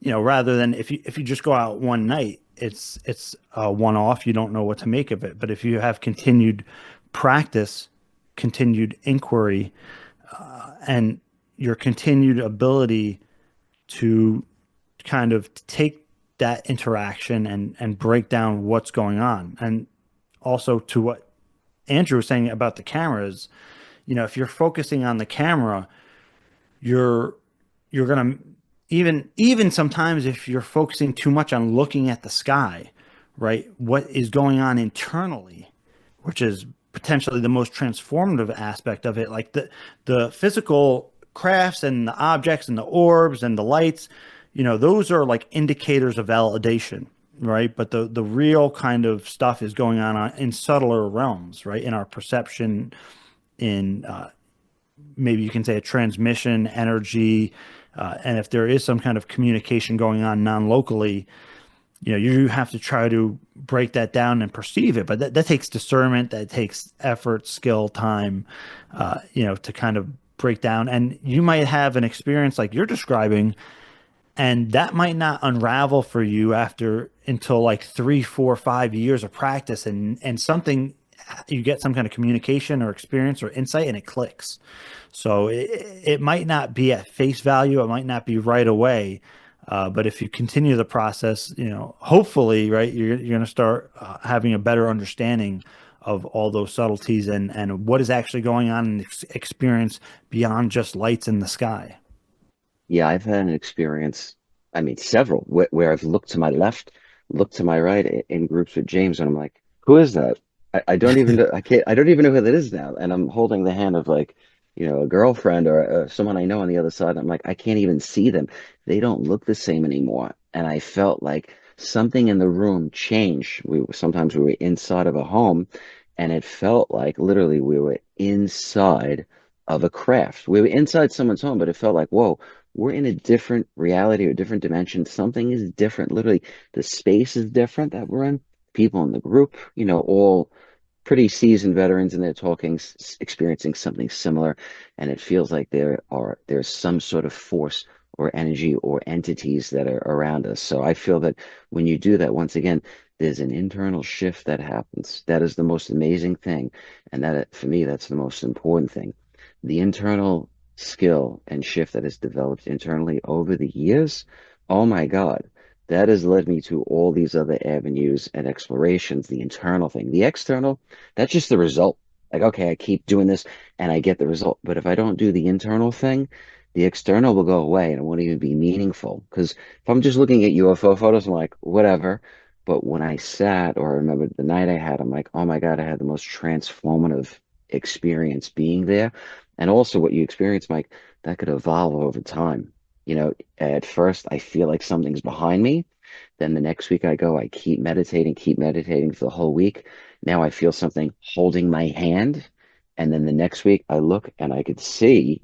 Rather than if you just go out one night, it's a one off. You don't know what to make of it. But if you have continued practice, continued inquiry, and your continued ability to kind of take that interaction and break down what's going on. And also to what Andrew was saying about the cameras, if you're focusing on the camera, you're gonna, even sometimes if you're focusing too much on looking at the sky, right? What is going on internally, which is potentially the most transformative aspect of it, like the physical crafts and the objects and the orbs and the lights, those are like indicators of validation, right? But the real kind of stuff is going on in subtler realms, right? In our perception, in maybe you can say a transmission energy, and if there is some kind of communication going on non-locally, you have to try to break that down and perceive it. But that takes discernment, that takes effort, skill, time, to kind of break down. And you might have an experience like you're describing, and that might not unravel for you until like 3, 4, 5 years of practice, and something, you get some kind of communication or experience or insight, and it clicks. So it might not be at face value, it might not be right away, but if you continue the process, hopefully, right, you're going to start having a better understanding of all those subtleties and what is actually going on in the experience beyond just lights in the sky. Yeah, I've had an experience, I mean, several, where I've looked to my left, looked to my right in groups with James, and I'm like, who is that? I don't even know, I don't even know who that is now. And I'm holding the hand of like, a girlfriend or someone I know on the other side. I'm like, I can't even see them. They don't look the same anymore. And I felt like something in the room changed. Sometimes we were inside of a home, and it felt like literally we were inside of a craft. We were inside someone's home, but it felt like, whoa, we're in a different reality or different dimension. Something is different. Literally, the space is different that we're in. People in the group, all pretty seasoned veterans, and they're talking, experiencing something similar. And it feels like there's some sort of force or energy or entities that are around us. So I feel that when you do that, once again, there's an internal shift that happens. That is the most amazing thing. And that, for me, that's the most important thing. The internal skill and shift that has developed internally over the years, oh my God, that has led me to all these other avenues and explorations. The internal thing, the external, that's just the result. Like, okay, I keep doing this and I get the result. But if I don't do the internal thing, the external will go away and it won't even be meaningful. Because if I'm just looking at UFO photos, I'm like, whatever. But when I sat, or I remember the night I had, I'm like, oh my God, I had the most transformative experience being there. And also what you experience, Mike, that could evolve over time. At first I feel like something's behind me. Then the next week I go, I keep meditating for the whole week. Now I feel something holding my hand. And then the next week I look and I could see,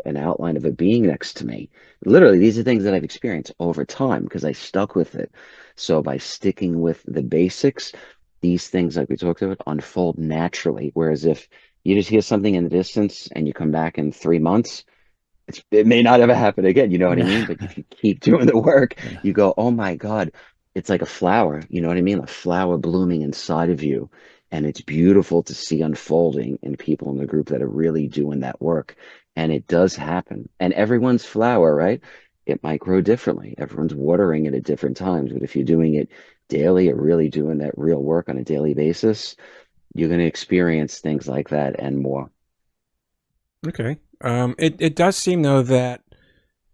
an outline of a being next to me. Literally, these are things that I've experienced over time because I stuck with it. So by sticking with the basics, these things, like we talked about, unfold naturally. Whereas if you just hear something in the distance and you come back in 3 months, it may not ever happen again. You know what I mean? But if you keep doing the work, Yeah. you go, oh my God, it's like a flower. You know what I mean? A flower blooming inside of you. And it's beautiful to see unfolding in people in the group that are really doing that work. And it does happen. And everyone's flower, right? It might grow differently. Everyone's watering it at different times. But if you're doing it daily or really doing that real work on a daily basis, you're going to experience things like that and more. Okay. It does seem though that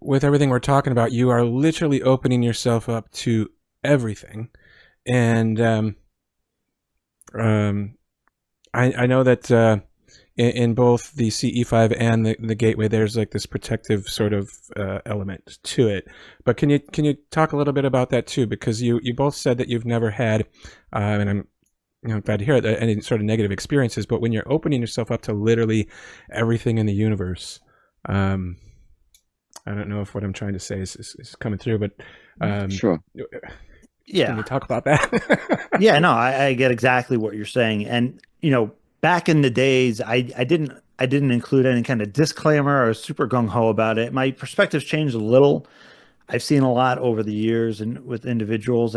with everything we're talking about, you are literally opening yourself up to everything, and I know that in both the CE5 and the gateway, there's like this protective sort of element to it. But can you talk a little bit about that too? Because you both said that you've never had, and I'm glad to hear it, any sort of negative experiences. But when you're opening yourself up to literally everything in the universe, I don't know if what I'm trying to say is coming through, but Sure. Yeah. can you talk about that? Yeah, no, I get exactly what you're saying. And, back in the days, I didn't include any kind of disclaimer or super gung-ho about it. My perspective's changed a little. I've seen a lot over the years and with individuals,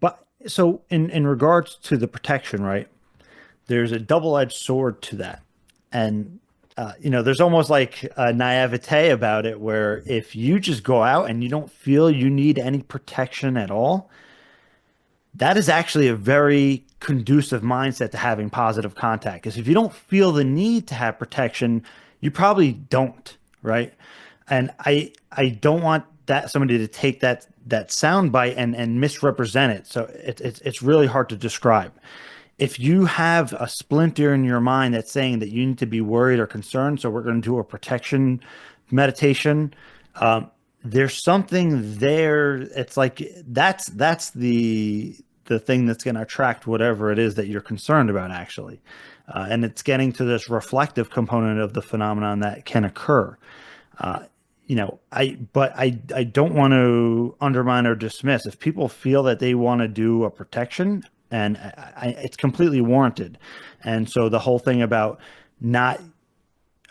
but so in regards to the protection, right? There's a double-edged sword to that. And there's almost like a naivete about it where if you just go out and you don't feel you need any protection at all, that is actually a very conducive mindset to having positive contact. Because if you don't feel the need to have protection, you probably don't, right? And I don't want that somebody to take that sound bite and misrepresent it. So it's really hard to describe. If you have a splinter in your mind that's saying that you need to be worried or concerned, so we're going to do a protection meditation. There's something there. It's like that's the thing that's going to attract whatever it is that you're concerned about, actually. And it's getting to this reflective component of the phenomenon that can occur. I don't want to undermine or dismiss if people feel that they want to do a protection, and it's completely warranted. And so the whole thing about not,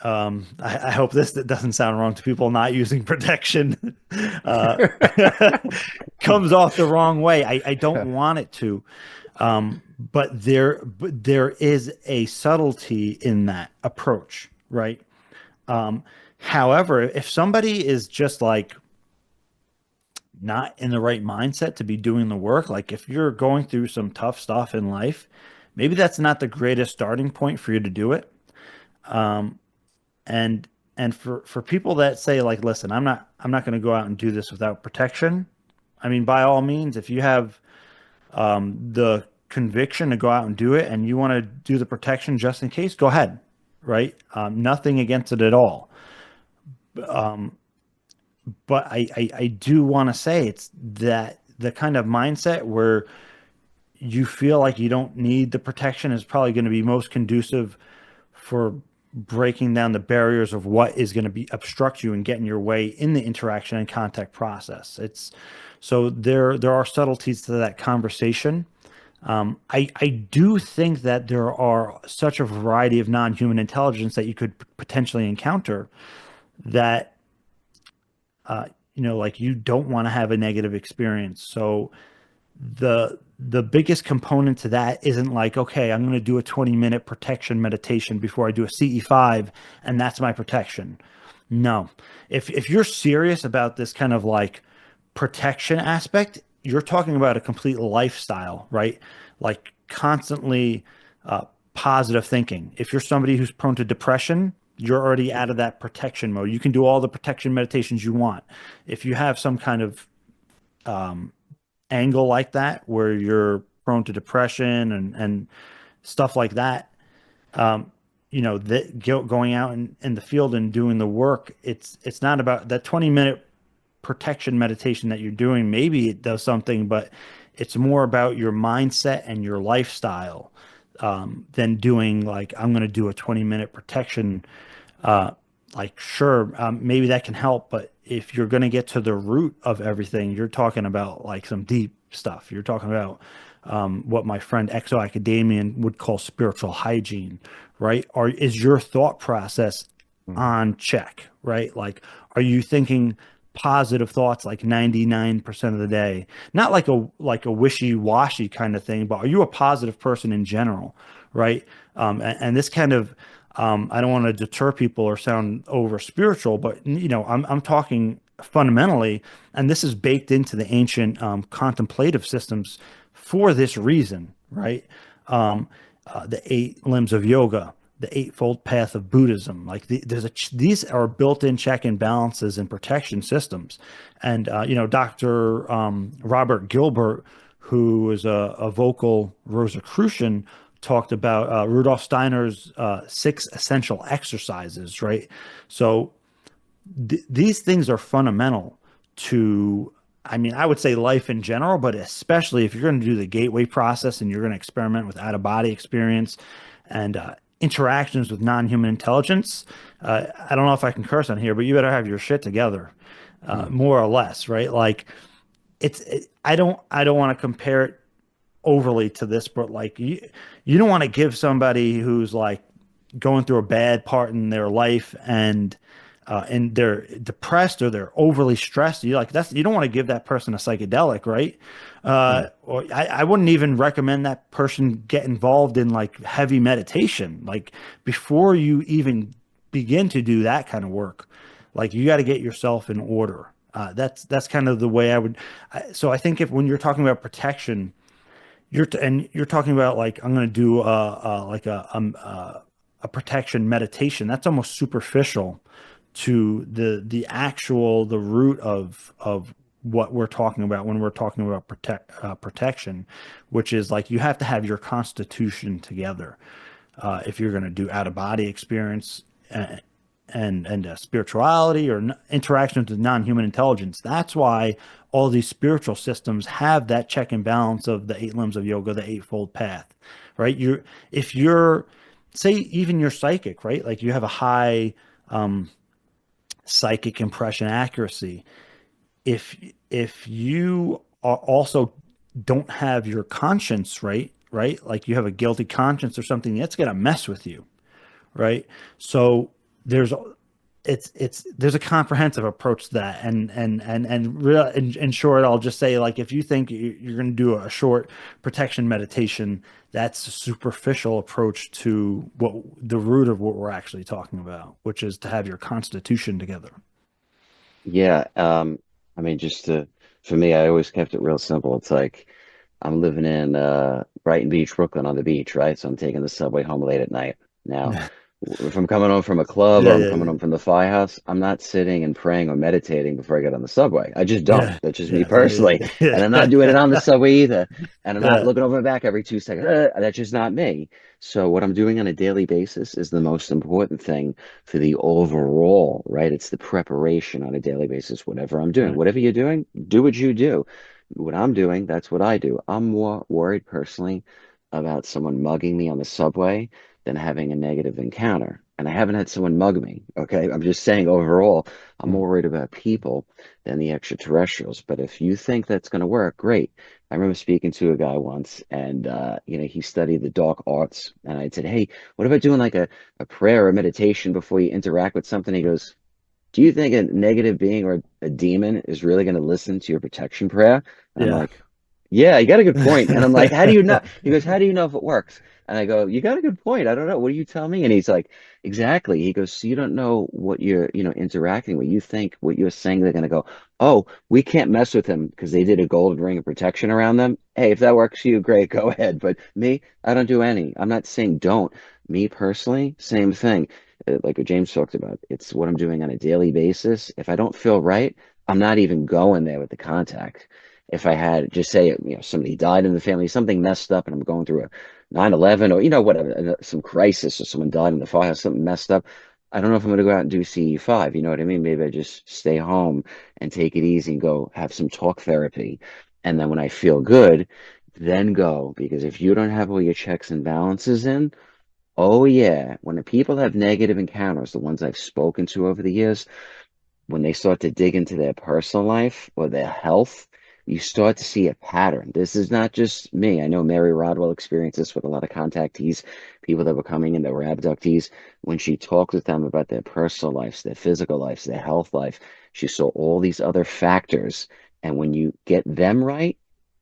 I hope this doesn't sound wrong to people, not using protection comes off the wrong way. I don't want it to, but there is a subtlety in that approach, right? However, if somebody is just like not in the right mindset to be doing the work, like if you're going through some tough stuff in life, maybe that's not the greatest starting point for you to do it. And for people that say like, listen, I'm not going to go out and do this without protection. I mean, by all means, if you have the conviction to go out and do it and you want to do the protection just in case, go ahead, right? Nothing against it at all. But I do want to say it's that the kind of mindset where you feel like you don't need the protection is probably going to be most conducive for breaking down the barriers of what is going to be obstruct you and get in your way in the interaction and contact process. It's so there are subtleties to that conversation. I do think that there are such a variety of non-human intelligence that you could potentially encounter that like you don't want to have a negative experience. So the biggest component to that isn't like, okay, I'm going to do a 20-minute protection meditation before I do a CE5 and that's my protection. No. If you're serious about this kind of like protection aspect, you're talking about a complete lifestyle, right? Like constantly positive thinking. If you're somebody who's prone to depression, you're already out of that protection mode. You can do all the protection meditations you want. If you have some kind of angle like that, where you're prone to depression and stuff like that, going out in the field and doing the work, it's not about that 20-minute protection meditation that you're doing. Maybe it does something, but it's more about your mindset and your lifestyle than doing like, I'm going to do a 20-minute protection. Uh, like, sure, maybe that can help, but if you're going to get to the root of everything, you're talking about like some deep stuff. You're talking about what my friend Exo Academian would call spiritual hygiene, right? Or is your thought process on check, right? Like, are you thinking positive thoughts like 99% of the day? Not like a wishy-washy kind of thing, but are you a positive person in general, right? And this kind of I don't want to deter people or sound over spiritual, but I'm talking fundamentally, and this is baked into the ancient contemplative systems for this reason, right? The 8 limbs of yoga, the eightfold path of Buddhism, like these are built-in check and balances and protection systems. And Dr. Robert Gilbert, who is a vocal Rosicrucian, talked about Rudolf Steiner's 6 essential exercises, right? So these things are fundamental to, I mean, I would say life in general, but especially if you're going to do the gateway process and you're going to experiment with out-of-body experience and interactions with non-human intelligence. I don't know if I can curse on here, but you better have your shit together, more or less, right? Like I don't want to compare it overly to this, but like you don't want to give somebody who's like going through a bad part in their life and they're depressed or they're overly stressed. You don't want to give that person a psychedelic, right? Or I wouldn't even recommend that person get involved in like heavy meditation. Like before you even begin to do that kind of work, like you got to get yourself in order. That's kind of the way I would. So I think when you're talking about protection, you're talking about like, I'm going to do a protection meditation. That's almost superficial to the root of what we're talking about when we're talking about protection, which is like you have to have your constitution together if you're going to do out of body experience and spirituality or interactions with non-human intelligence. That's why all these spiritual systems have that check and balance of the 8 limbs of yoga, the eightfold path, right? If you're, say, even you're psychic, right? Like you have a high psychic impression accuracy. If you are also don't have your conscience right, like you have a guilty conscience or something, that's going to mess with you, right? So there's a comprehensive approach to that, and in short, I'll just say, like, if you think you're going to do a short protection meditation, that's a superficial approach to what the root of what we're actually talking about, which is to have your constitution together. Yeah. I mean, for me, I always kept it real simple. It's like I'm living in Brighton Beach, Brooklyn, on the beach, right? So I'm taking the subway home late at night. Now, if I'm coming home from a club or I'm coming home from the firehouse, I'm not sitting and praying or meditating before I get on the subway. I just don't. That's just me personally. And I'm not doing it on the subway either. And I'm not looking over my back every 2 seconds. That's just not me. So what I'm doing on a daily basis is the most important thing for the overall, right? It's the preparation on a daily basis. Whatever I'm doing, whatever you're doing, do what you do. What I'm doing, that's what I do. I'm more worried personally about someone mugging me on the subway than having a negative encounter. And I haven't had someone mug me, okay? I'm just saying overall, I'm more worried about people than the extraterrestrials. But if you think that's going to work, great. I remember speaking to a guy once, and he studied the dark arts. And I said, hey, what about doing like a prayer or meditation before you interact with something? He goes, do you think a negative being or a demon is really going to listen to your protection prayer? And I'm like, yeah, you got a good point. And I'm like, how do you know? He goes, how do you know if it works? And I go, you got a good point. I don't know. What do you tell me? And he's like, exactly. He goes, so you don't know what you're, interacting with. You think what you're saying, they're going to go, oh, we can't mess with him because they did a golden ring of protection around them. Hey, if that works for you, great, go ahead. But me, I don't do any. I'm not saying don't. Me personally, same thing. Like what James talked about, it's what I'm doing on a daily basis. If I don't feel right, I'm not even going there with the contact. If I had, just say, somebody died in the family, something messed up, and I'm going through a 9/11 or, whatever, some crisis, or someone died in the firehouse, something messed up, I don't know if I'm going to go out and do CE5. You know what I mean? Maybe I just stay home and take it easy and go have some talk therapy. And then when I feel good, then go, because if you don't have all your checks and balances in, oh yeah, when the people have negative encounters, the ones I've spoken to over the years, when they start to dig into their personal life or their health, you start to see a pattern. This is not just me. I know Mary Rodwell experienced this with a lot of contactees, people that were coming in that were abductees. When she talked with them about their personal lives, their physical lives, their health life, she saw all these other factors. And when you get them right,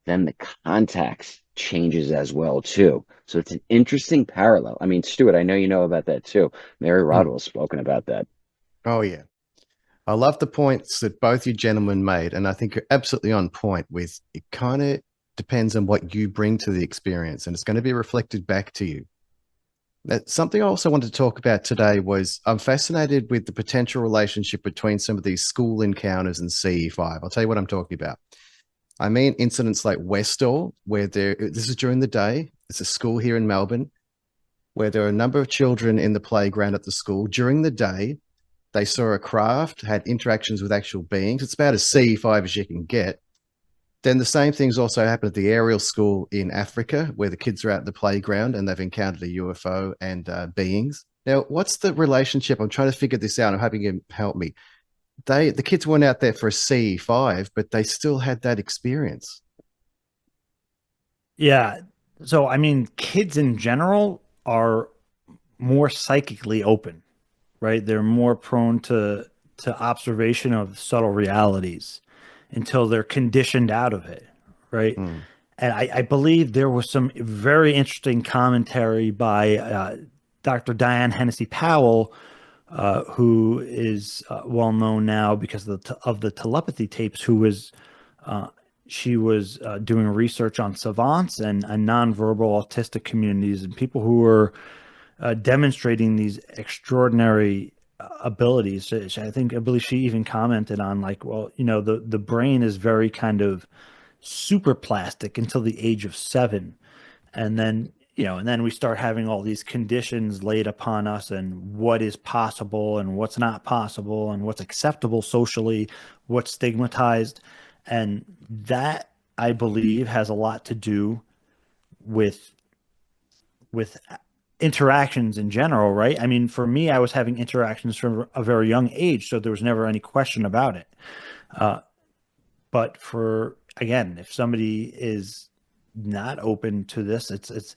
then the contacts changes as well too. So it's an interesting parallel. I mean, Stuart, I know you know about that too. Mary Mm. Rodwell's spoken about that. Oh, yeah. I love the points that both you gentlemen made, and I think you're absolutely on point with it. Kind of depends on what you bring to the experience, and it's going to be reflected back to you. Something I also wanted to talk about today was I'm fascinated with the potential relationship between some of these school encounters and CE5. I'll tell you what I'm talking about. I mean incidents like Westall, where this is during the day. It's a school here in Melbourne, where there are a number of children in the playground at the school. During the day, they saw a craft, had interactions with actual beings. It's about as CE5 as you can get. Then the same things also happen at the aerial school in Africa, where the kids are out at the playground and they've encountered a UFO and beings. Now, what's the relationship? I'm trying to figure this out. I'm hoping you can help me. The kids weren't out there for a CE5, but they still had that experience. Yeah. So, I mean, kids in general are more psychically open, right? They're more prone to observation of subtle realities until they're conditioned out of it, right? Mm. And I believe there was some very interesting commentary by Dr. Diane Hennessy Powell, who is well known now because of the telepathy tapes. She was doing research on savants and nonverbal autistic communities and people who were demonstrating these extraordinary abilities. I believe she even commented on, like, well, the brain is very kind of super plastic until the age of 7, and then we start having all these conditions laid upon us, and what is possible and what's not possible and what's acceptable socially, what's stigmatized. And that, I believe, has a lot to do with interactions in general, right? I mean, for me, I was having interactions from a very young age, so there was never any question about it. But again, if somebody is not open to this, it's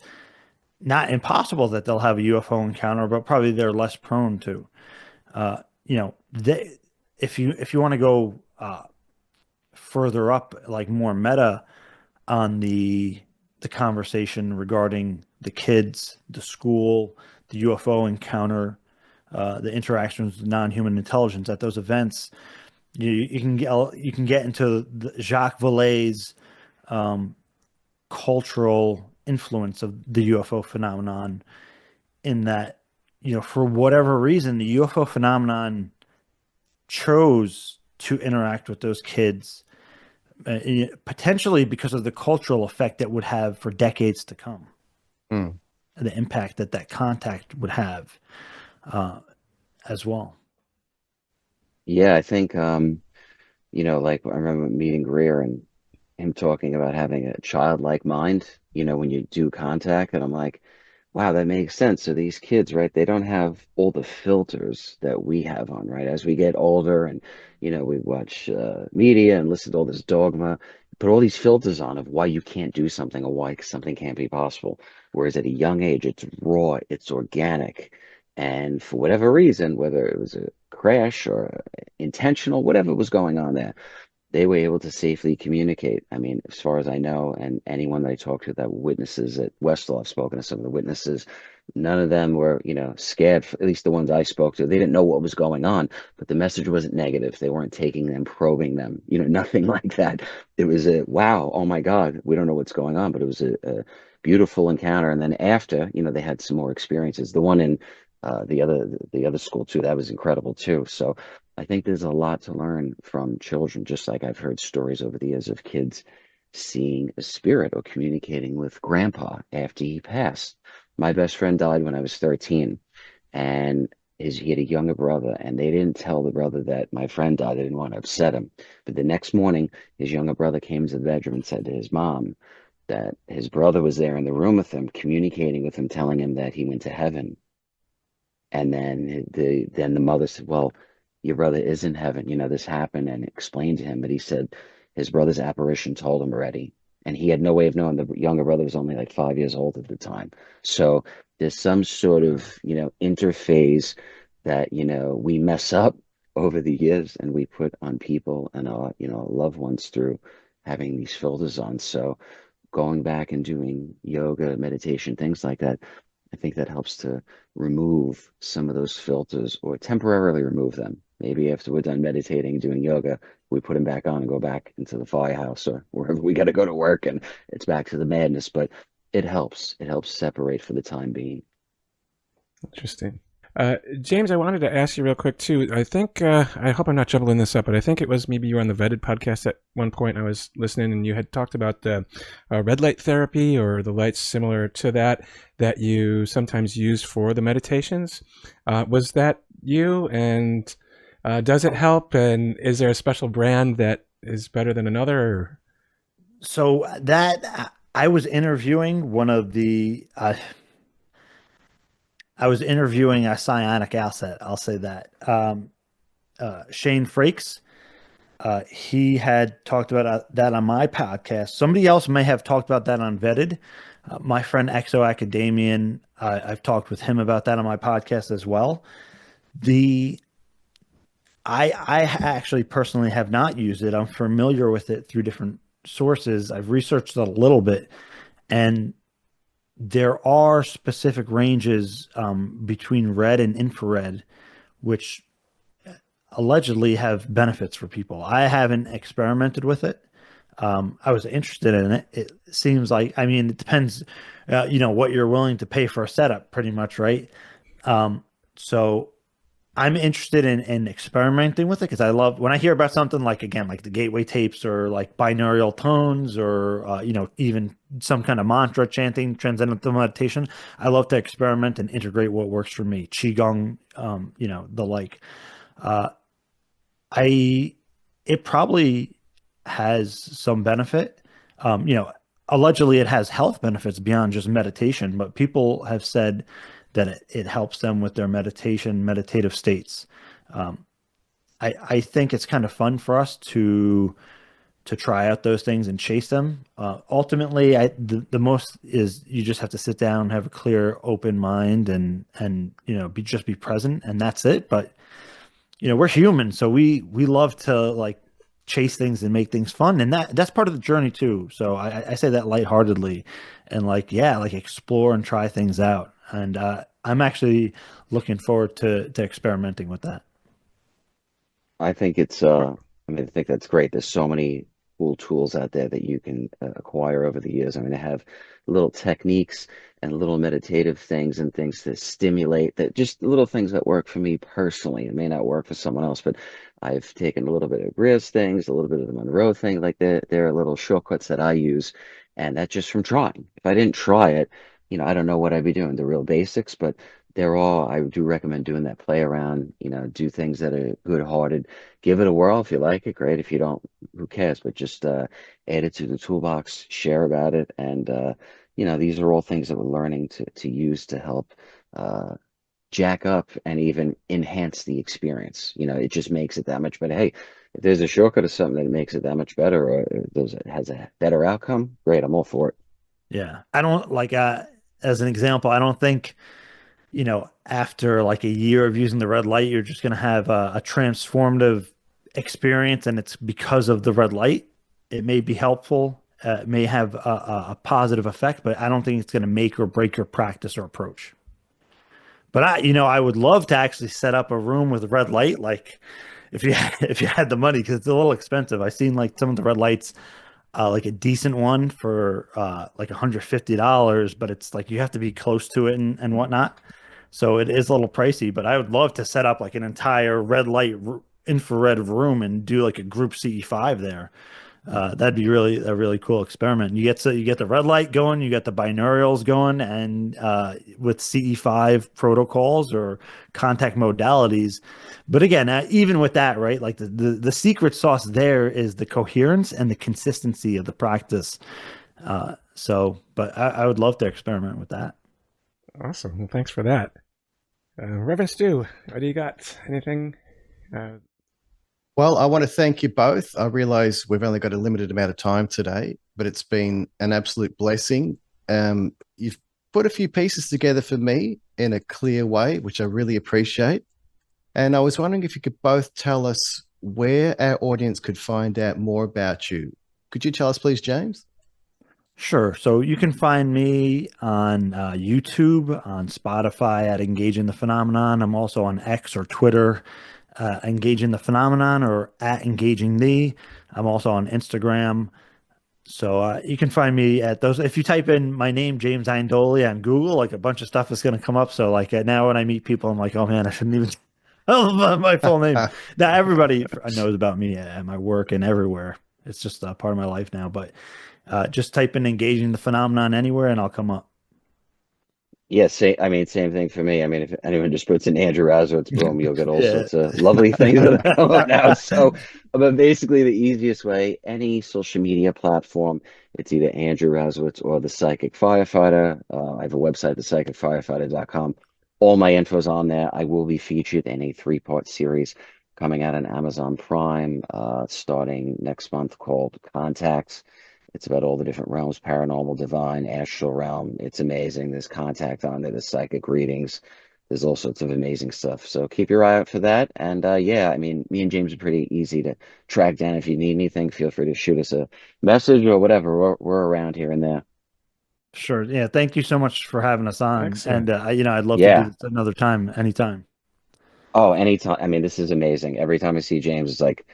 not impossible that they'll have a UFO encounter, but probably they're less prone to. If you want to go further up, like more meta on the conversation regarding the kids, the school, the UFO encounter, the interactions with non-human intelligence at those events, you can get into Jacques Vallée's cultural influence of the UFO phenomenon, in that, for whatever reason, the UFO phenomenon chose to interact with those kids, potentially because of the cultural effect it would have for decades to come, Mm. and the impact that contact would have as well. Yeah, I think like I remember meeting Greer and him talking about having a childlike mind, when you do contact, and I'm like, wow, that makes sense. So these kids, right, they don't have all the filters that we have on, right? As we get older and, we watch media and listen to all this dogma, put all these filters on of why you can't do something or why something can't be possible. Whereas at a young age, it's raw, it's organic. And for whatever reason, whether it was a crash or intentional, whatever was going on there, they were able to safely communicate. I mean, as far as I know, and anyone that I talked to that witnesses at Westall, I've spoken to some of the witnesses, none of them were, scared, at least the ones I spoke to. They didn't know what was going on, but the message wasn't negative. They weren't taking them, probing them, nothing like that. It was a, wow, oh my God, we don't know what's going on, but it was a beautiful encounter. And then after, they had some more experiences. The one in the other school too, that was incredible too. So I think there's a lot to learn from children, just like I've heard stories over the years of kids seeing a spirit or communicating with grandpa after he passed. My best friend died when I was 13, and he had a younger brother, and they didn't tell the brother that my friend died. They didn't want to upset him. But the next morning, his younger brother came to the bedroom and said to his mom, that his brother was there in the room with him, communicating with him, telling him that he went to heaven. And then the mother said, "Well, your brother is in heaven. You know, this happened," and explained to him. But he said his brother's apparition told him already, and he had no way of knowing. The younger brother was only like 5 years old at the time. So there's some sort of, interface that, we mess up over the years, and we put on people and our, loved ones through having these filters on. So going back and doing yoga, meditation, things like that, I think that helps to remove some of those filters, or temporarily remove them. Maybe after we're done meditating, doing yoga, we put them back on and go back into the firehouse or wherever we got to go to work, and it's back to the madness. But it helps. It helps separate for the time being. Interesting. James, I wanted to ask you real quick too. I think I hope I'm not jumbling this up, but I think it was maybe you were on the Vetted podcast at one point. I was listening, and you had talked about red light therapy, or the lights similar to that you sometimes use for the meditations. Was that you? And does it help? And is there a special brand that is better than another? Or? So that I was interviewing one of the. I was interviewing a psionic asset. I'll say that. Shane Frakes. He had talked about that on my podcast. Somebody else may have talked about that on Vetted. My friend Exo Academian, I've talked with him about that on my podcast as well. I actually personally have not used it. I'm familiar with it through different sources. I've researched it a little bit, and there are specific ranges between red and infrared, which allegedly have benefits for people. I haven't experimented with it. I was interested in it. It seems like, it depends, what you're willing to pay for a setup, pretty much, right? So I'm interested in experimenting with it, because I love when I hear about something like, again, like the gateway tapes, or like binaural tones, or even some kind of mantra chanting, transcendental meditation. I love to experiment and integrate what works for me. Qigong, the like. It probably has some benefit. Allegedly it has health benefits beyond just meditation, but people have said that it helps them with their meditative states. I think it's kind of fun for us to try out those things and chase them. Ultimately, the most is you just have to sit down, have a clear, open mind, and be present, and that's it. But we're human, so we love to like chase things and make things fun, and that's part of the journey too. So I say that lightheartedly, and like explore and try things out. And I'm actually looking forward to experimenting with that. I think I think that's great. There's so many cool tools out there that you can acquire over the years. I have little techniques and little meditative things and things to stimulate, that just little things that work for me personally. It may not work for someone else, but I've taken a little bit of Greer's things, a little bit of the Monroe thing. Like there are little shortcuts that I use, and that's just from trying. If I didn't try it, I don't know what I'd be doing, the real basics, but I do recommend doing that, play around, do things that are good-hearted. Give it a whirl. If you like it, great. If you don't, who cares? But just add it to the toolbox, share about it. And, these are all things that we're learning to use to help jack up and even enhance the experience. It just makes it that much better. Hey, if there's a shortcut or something that makes it that much better, or has a better outcome, great. I'm all for it. Yeah. I don't like, as an example, I don't think, after like a year of using the red light, you're just going to have a transformative experience, and it's because of the red light. It may be helpful, it may have a positive effect, but I don't think it's going to make or break your practice or approach. But I would love to actually set up a room with red light, like if you had the money, because it's a little expensive. I've seen like some of the red lights, like a decent one for like $150, but it's like you have to be close to it and whatnot. So it is a little pricey, but I would love to set up like an entire red light infrared room and do like a group CE5 there. That'd be really a really cool experiment. You get the red light going, you got the binaurals going, and with CE5 protocols or contact modalities. But again, even with that, right? Like the secret sauce there is the coherence and the consistency of the practice. So, but I would love to experiment with that. Awesome. Well, thanks for that. Reverend Stu, what do you got? Anything? Well, I want to thank you both. I realize we've only got a limited amount of time today, but it's been an absolute blessing. You've put a few pieces together for me in a clear way, which I really appreciate. And I was wondering if you could both tell us where our audience could find out more about you. Could you tell us, please, James? Sure. So you can find me on YouTube, on Spotify at Engaging the Phenomenon. I'm also on X or Twitter, Engaging the Phenomenon, or at Engaging the. I'm also on Instagram. So you can find me at those. If you type in my name, James Iandoli, on Google, like a bunch of stuff is going to come up. So like now when I meet people, I'm like, oh man, I shouldn't even tell them my full name. Now everybody knows about me at my work and everywhere. It's just a part of my life now. But just type in Engaging the Phenomenon anywhere and I'll come up. Yeah, same thing for me. I mean, if anyone just puts in Andrew Radziewicz, boom, you'll get all Yeah. sorts of lovely things that are coming out. So, but basically, the easiest way, any social media platform, it's either Andrew Radziewicz or the Psychic Firefighter. I have a website, thepsychicfirefighter.com. All my info's on there. I will be featured in a 3-part series coming out on Amazon Prime, starting next month, called Contacts. It's about all the different realms, paranormal, divine, astral realm. It's amazing. There's contact on there, there's psychic readings. There's all sorts of amazing stuff. So keep your eye out for that. And yeah, I mean, me and James are pretty easy to track down. If you need anything, feel free to shoot us a message or whatever. We're around here and there. Sure. Yeah. Thank you so much for having us on. Excellent. And, I'd love to do Yeah. this another time, anytime. Oh, anytime. I mean, this is amazing. Every time I see James, it's like,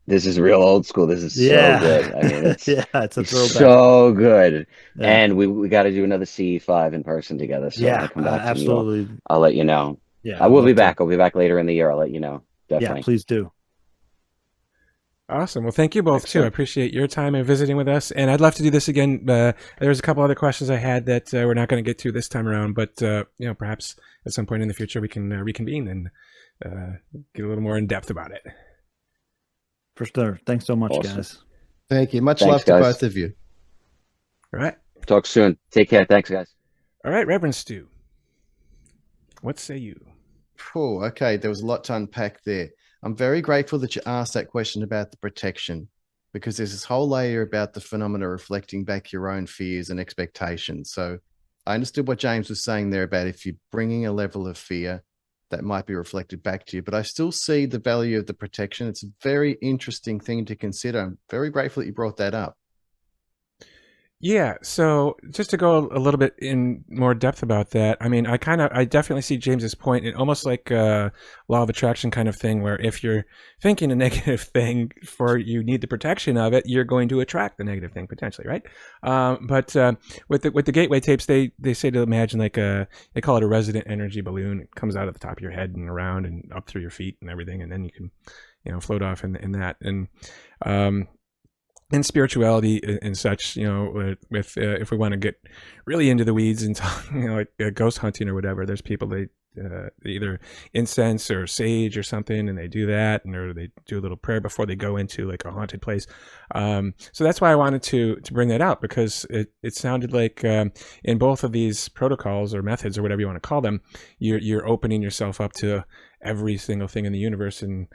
this is real old school. This is so good. I mean, Yeah. Yeah. It's a it's throwback. so good. Yeah. And we got to do another CE5 in person together. So when I Yeah. come back to New York, Absolutely. I'll let you know. Yeah. I I'd will be love to. back. I'll be back later in the year. I'll let you know. Yeah. Definitely. Please do. Awesome. Well, thank you both too. I Excellent. appreciate your time and visiting with us. And I'd love to do this again. There's a couple other questions I had that we're not going to get to this time around, but perhaps at some point in the future we can reconvene and get a little more in depth about it. For sure. Thanks so much, Awesome. guys. Thank you. Much Thanks, love to guys. both of you. All right. Talk soon. Take care. Thanks, guys. All right, Reverend Stu. What say you? Oh, okay. There was a lot to unpack there. I'm very grateful that you asked that question about the protection, because there's this whole layer about the phenomena reflecting back your own fears and expectations. So I understood what James was saying there about if you're bringing a level of fear, that might be reflected back to you. But I still see the value of the protection. It's a very interesting thing to consider. I'm very grateful that you brought that up. Yeah, so just to go a little bit in more depth about that, I mean, I definitely see James's point, and almost like a law of attraction kind of thing, where if you're thinking a negative thing you need the protection of it, you're going to attract the negative thing potentially, right? But with the gateway tapes, they say to imagine like they call it a resident energy balloon. It comes out of the top of your head and around and up through your feet and everything, and then you can float off in that. And in spirituality and such, with if we want to get really into the weeds and talk, like ghost hunting or whatever, there's people they either incense or sage or something, and they do that, or they do a little prayer before they go into like a haunted place. So that's why I wanted to bring that out, because it sounded like in both of these protocols or methods or whatever you want to call them, you're opening yourself up to every single thing in the universe. And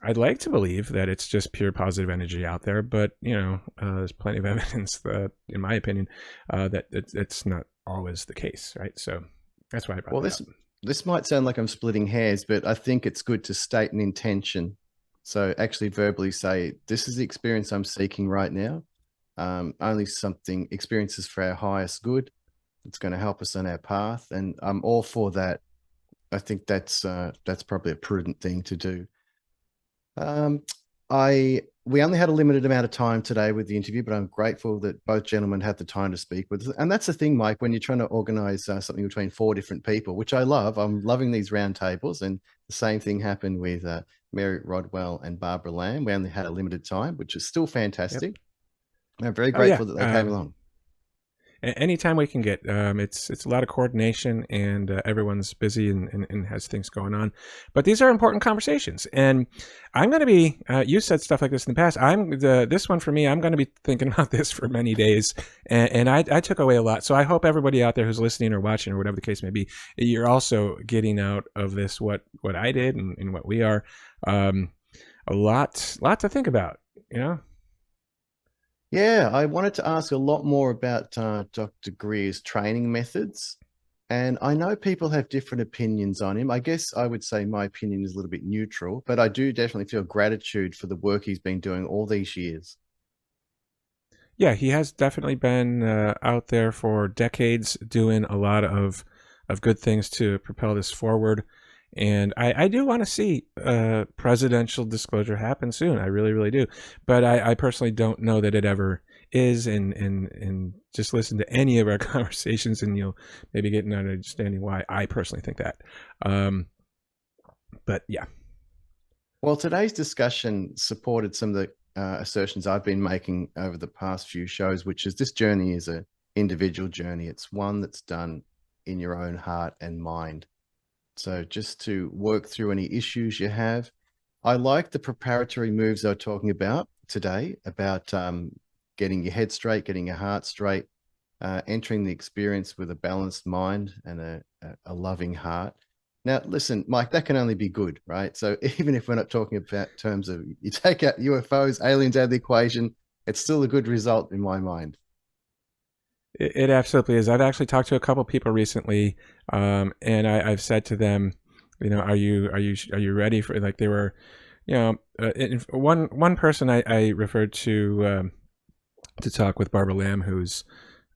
I'd like to believe that it's just pure positive energy out there, but there's plenty of evidence that, in my opinion, that it's not always the case, right? So that's why I brought that up. This might sound like I'm splitting hairs, but I think it's good to state an intention. So actually verbally say, this is the experience I'm seeking right now. Only experiences for our highest good. It's going to help us on our path, and I'm all for that. I think that's probably a prudent thing to do. We only had a limited amount of time today with the interview, but I'm grateful that both gentlemen had the time to speak with us. And that's the thing, Mike, when you're trying to organize something between 4 different people, which I love. I'm loving these round tables, and the same thing happened with Mary Rodwell and Barbara Lamb. We only had a limited time, which is still fantastic. Yep. I'm very grateful that they came along. anytime we can get. It's a lot of coordination, and everyone's busy and has things going on. But these are important conversations, and I'm going to be. You said stuff like this in the past. This one for me. I'm going to be thinking about this for many days, and I took away a lot. So I hope everybody out there who's listening or watching or whatever the case may be, you're also getting out of this what I did and what we are. A lot to think about. Yeah, I wanted to ask a lot more about Dr. Greer's training methods. And I know people have different opinions on him. I guess I would say my opinion is a little bit neutral, but I do definitely feel gratitude for the work he's been doing all these years. Yeah, he has definitely been out there for decades doing a lot of good things to propel this forward. And I do want to see presidential disclosure happen soon. I really, really do. But I personally don't know that it ever is. And just listen to any of our conversations and you'll maybe get an understanding why I personally think that. But yeah. Well, today's discussion supported some of the assertions I've been making over the past few shows, which is this journey is an individual journey. It's one that's done in your own heart and mind. So just to work through any issues you have, I like the preparatory moves they were talking about today, about getting your head straight, getting your heart straight, entering the experience with a balanced mind and a loving heart. Now, listen, Mike, that can only be good, right? So even if we're not talking about terms of you take out UFOs, aliens out of the equation, it's still a good result in my mind. It absolutely is. I've actually talked to a couple people recently, and I've said to them, are you ready for, like, they were, one person I referred to talk with Barbara Lamb, who's,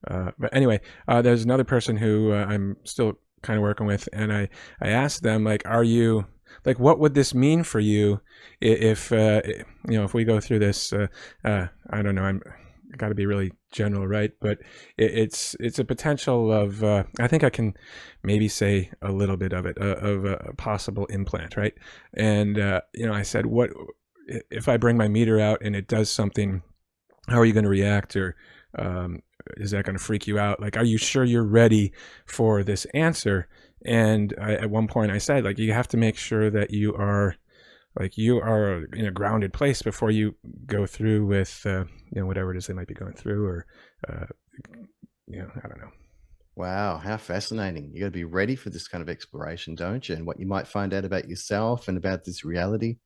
but anyway, there's another person who I'm still kind of working with, and I asked them, like, are you, like, what would this mean for you if if we go through this? I don't know. I got to be really general, right? But it's a potential of, I think I can maybe say a little bit of it, of a possible implant, right? And, I said, what if I bring my meter out and it does something, how are you going to react? Or is that going to freak you out? Like, are you sure you're ready for this answer? And at one point I said, like, you have to make sure that you are in a grounded place before you go through with, whatever it is they might be going through, or, I don't know. Wow, how fascinating. You got to be ready for this kind of exploration, don't you? And what you might find out about yourself and about this reality.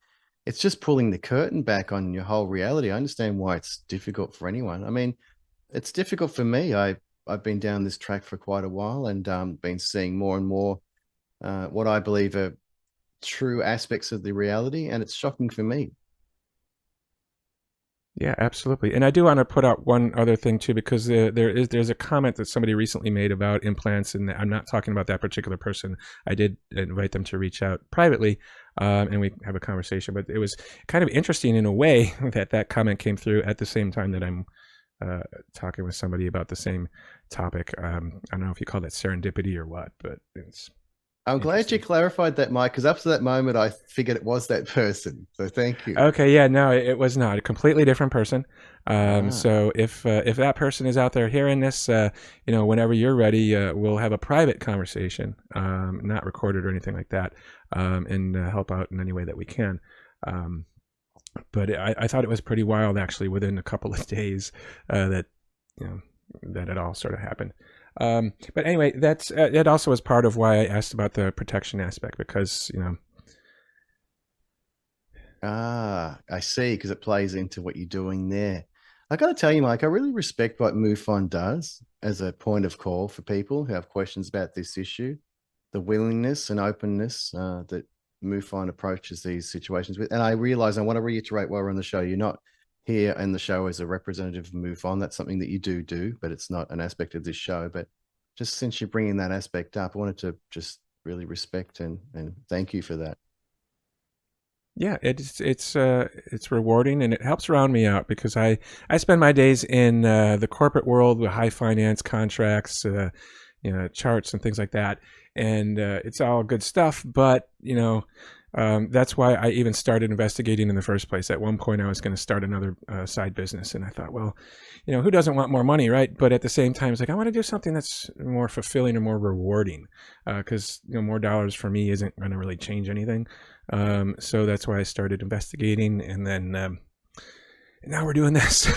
It's just pulling the curtain back on your whole reality. I understand why it's difficult for anyone. I mean, it's difficult for me. I've been down this track for quite a while and been seeing more and more what I believe are true aspects of the reality, and it's shocking for me. Yeah, absolutely. And I do want to put out one other thing too, because there's a comment that somebody recently made about implants, and I'm not talking about that particular person. I did invite them to reach out privately, and we have a conversation. But it was kind of interesting in a way that comment came through at the same time that I'm talking with somebody about the same topic. I don't know if you call that serendipity or what, but it's. I'm glad you clarified that, Mike, because up to that moment, I figured it was that person. So thank you. Okay, yeah, no, it was not. A completely different person. So if that person is out there hearing this, whenever you're ready, we'll have a private conversation, not recorded or anything like that, and help out in any way that we can. But I thought it was pretty wild, actually, within a couple of days that it all sort of happened. But anyway, that also was part of why I asked about the protection aspect, because I see, because it plays into what you're doing there. I got to tell you, Mike, I really respect what MUFON does as a point of call for people who have questions about this issue, the willingness and openness that MUFON approaches these situations with. And I realize, I want to reiterate while we're on the show, you're not here in the show as a representative of MUFON. That's something that you do, but it's not an aspect of this show. But just since you're bringing that aspect up, I wanted to just really respect and thank you for that. Yeah, it's rewarding, and it helps round me out, because I spend my days in the corporate world with high finance contracts, charts and things like that, and it's all good stuff. But that's why I even started investigating in the first place. At one point, I was going to start another side business, and I thought, well, who doesn't want more money, right? But at the same time, it's like I want to do something that's more fulfilling or more rewarding, because more dollars for me isn't going to really change anything. So that's why I started investigating, and then now we're doing this.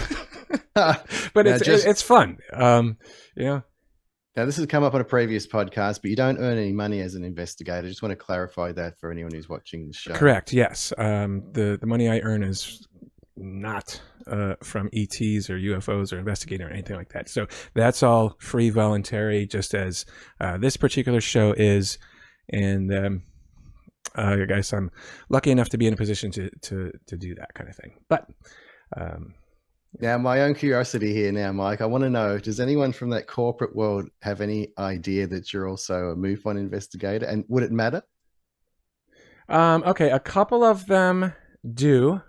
But it's fun. Now, this has come up on a previous podcast, but you don't earn any money as an investigator. I just want to clarify that for anyone who's watching the show. Correct. Yes. The money I earn is not from ETs or UFOs or investigating or anything like that. So that's all free, voluntary, just as this particular show is. And I guess I'm lucky enough to be in a position to do that kind of thing. But now, my own curiosity here now, Mike, I want to know, does anyone from that corporate world have any idea that you're also a MUFON investigator? And would it matter? Okay, a couple of them do,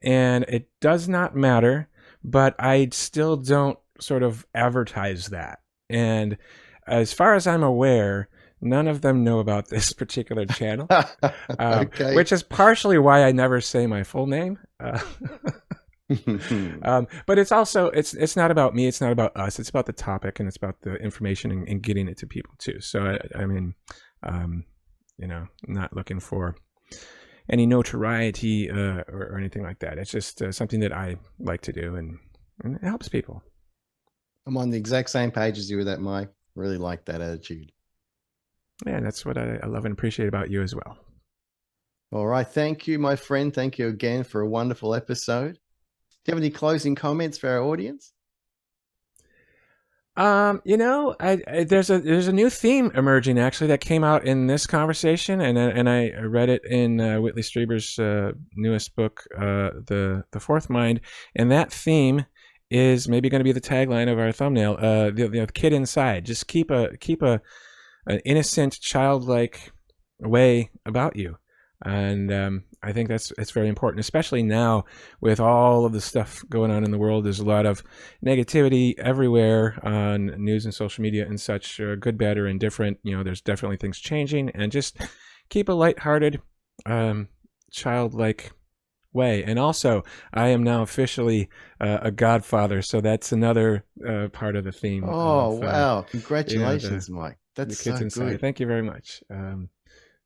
and it does not matter, but I still don't sort of advertise that. And as far as I'm aware, none of them know about this particular channel, Okay. which is partially why I never say my full name. But it's also it's not about me, it's not about us, it's about the topic, and it's about the information and getting it to people too. So I mean, not looking for any notoriety or anything like that. It's just something that I like to do, and it helps people. I'm on the exact same page as you with that, Mike. Really like that attitude. Yeah, that's what I love and appreciate about you as well. All right. Thank you, my friend. Thank you again for a wonderful episode. Do you have any closing comments for our audience? There's a new theme emerging actually that came out in this conversation, and I read it in Whitley Strieber's newest book, the Fourth Mind, and that theme is maybe going to be the tagline of our thumbnail. The kid inside. Just keep an innocent, childlike way about you. And I think it's very important, especially now with all of the stuff going on in the world. There's a lot of negativity everywhere on news and social media and such, good, bad, or indifferent. There's definitely things changing, and just keep a lighthearted, childlike way. And also, I am now officially a godfather, so that's another part of the theme. Oh, wow. Congratulations, Mike. That's the kids so inside. good. Thank you very much.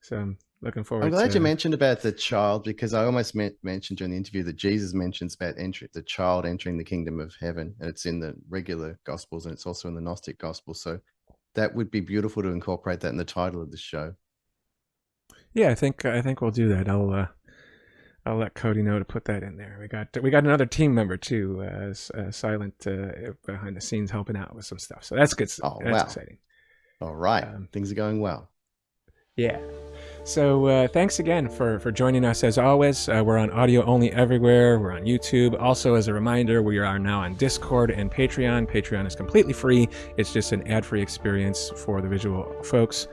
So I'm looking forward. I'm glad you mentioned about the child, because I almost mentioned during the interview that Jesus mentions about the child entering the kingdom of heaven, and it's in the regular Gospels, and it's also in the Gnostic Gospel. So that would be beautiful to incorporate that in the title of the show. Yeah, I think we'll do that. I'll let Cody know to put that in there. We got another team member too, silent behind the scenes, helping out with some stuff. So that's good. Oh, that's wow. exciting. All right, things are going well. Yeah. So thanks again for joining us. As always, we're on audio only everywhere. We're on YouTube. Also, as a reminder, we are now on Discord and Patreon. Patreon is completely free. It's just an ad-free experience for the visual folks.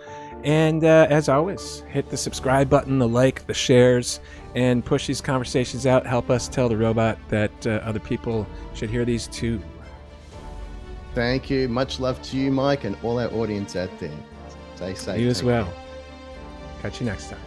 And as always, hit the subscribe button, the like, the shares, and push these conversations out. Help us tell the robot that other people should hear these too. Thank you. Much love to you, Mike, and all our audience out there. Stay safe. You as well. Catch you next time.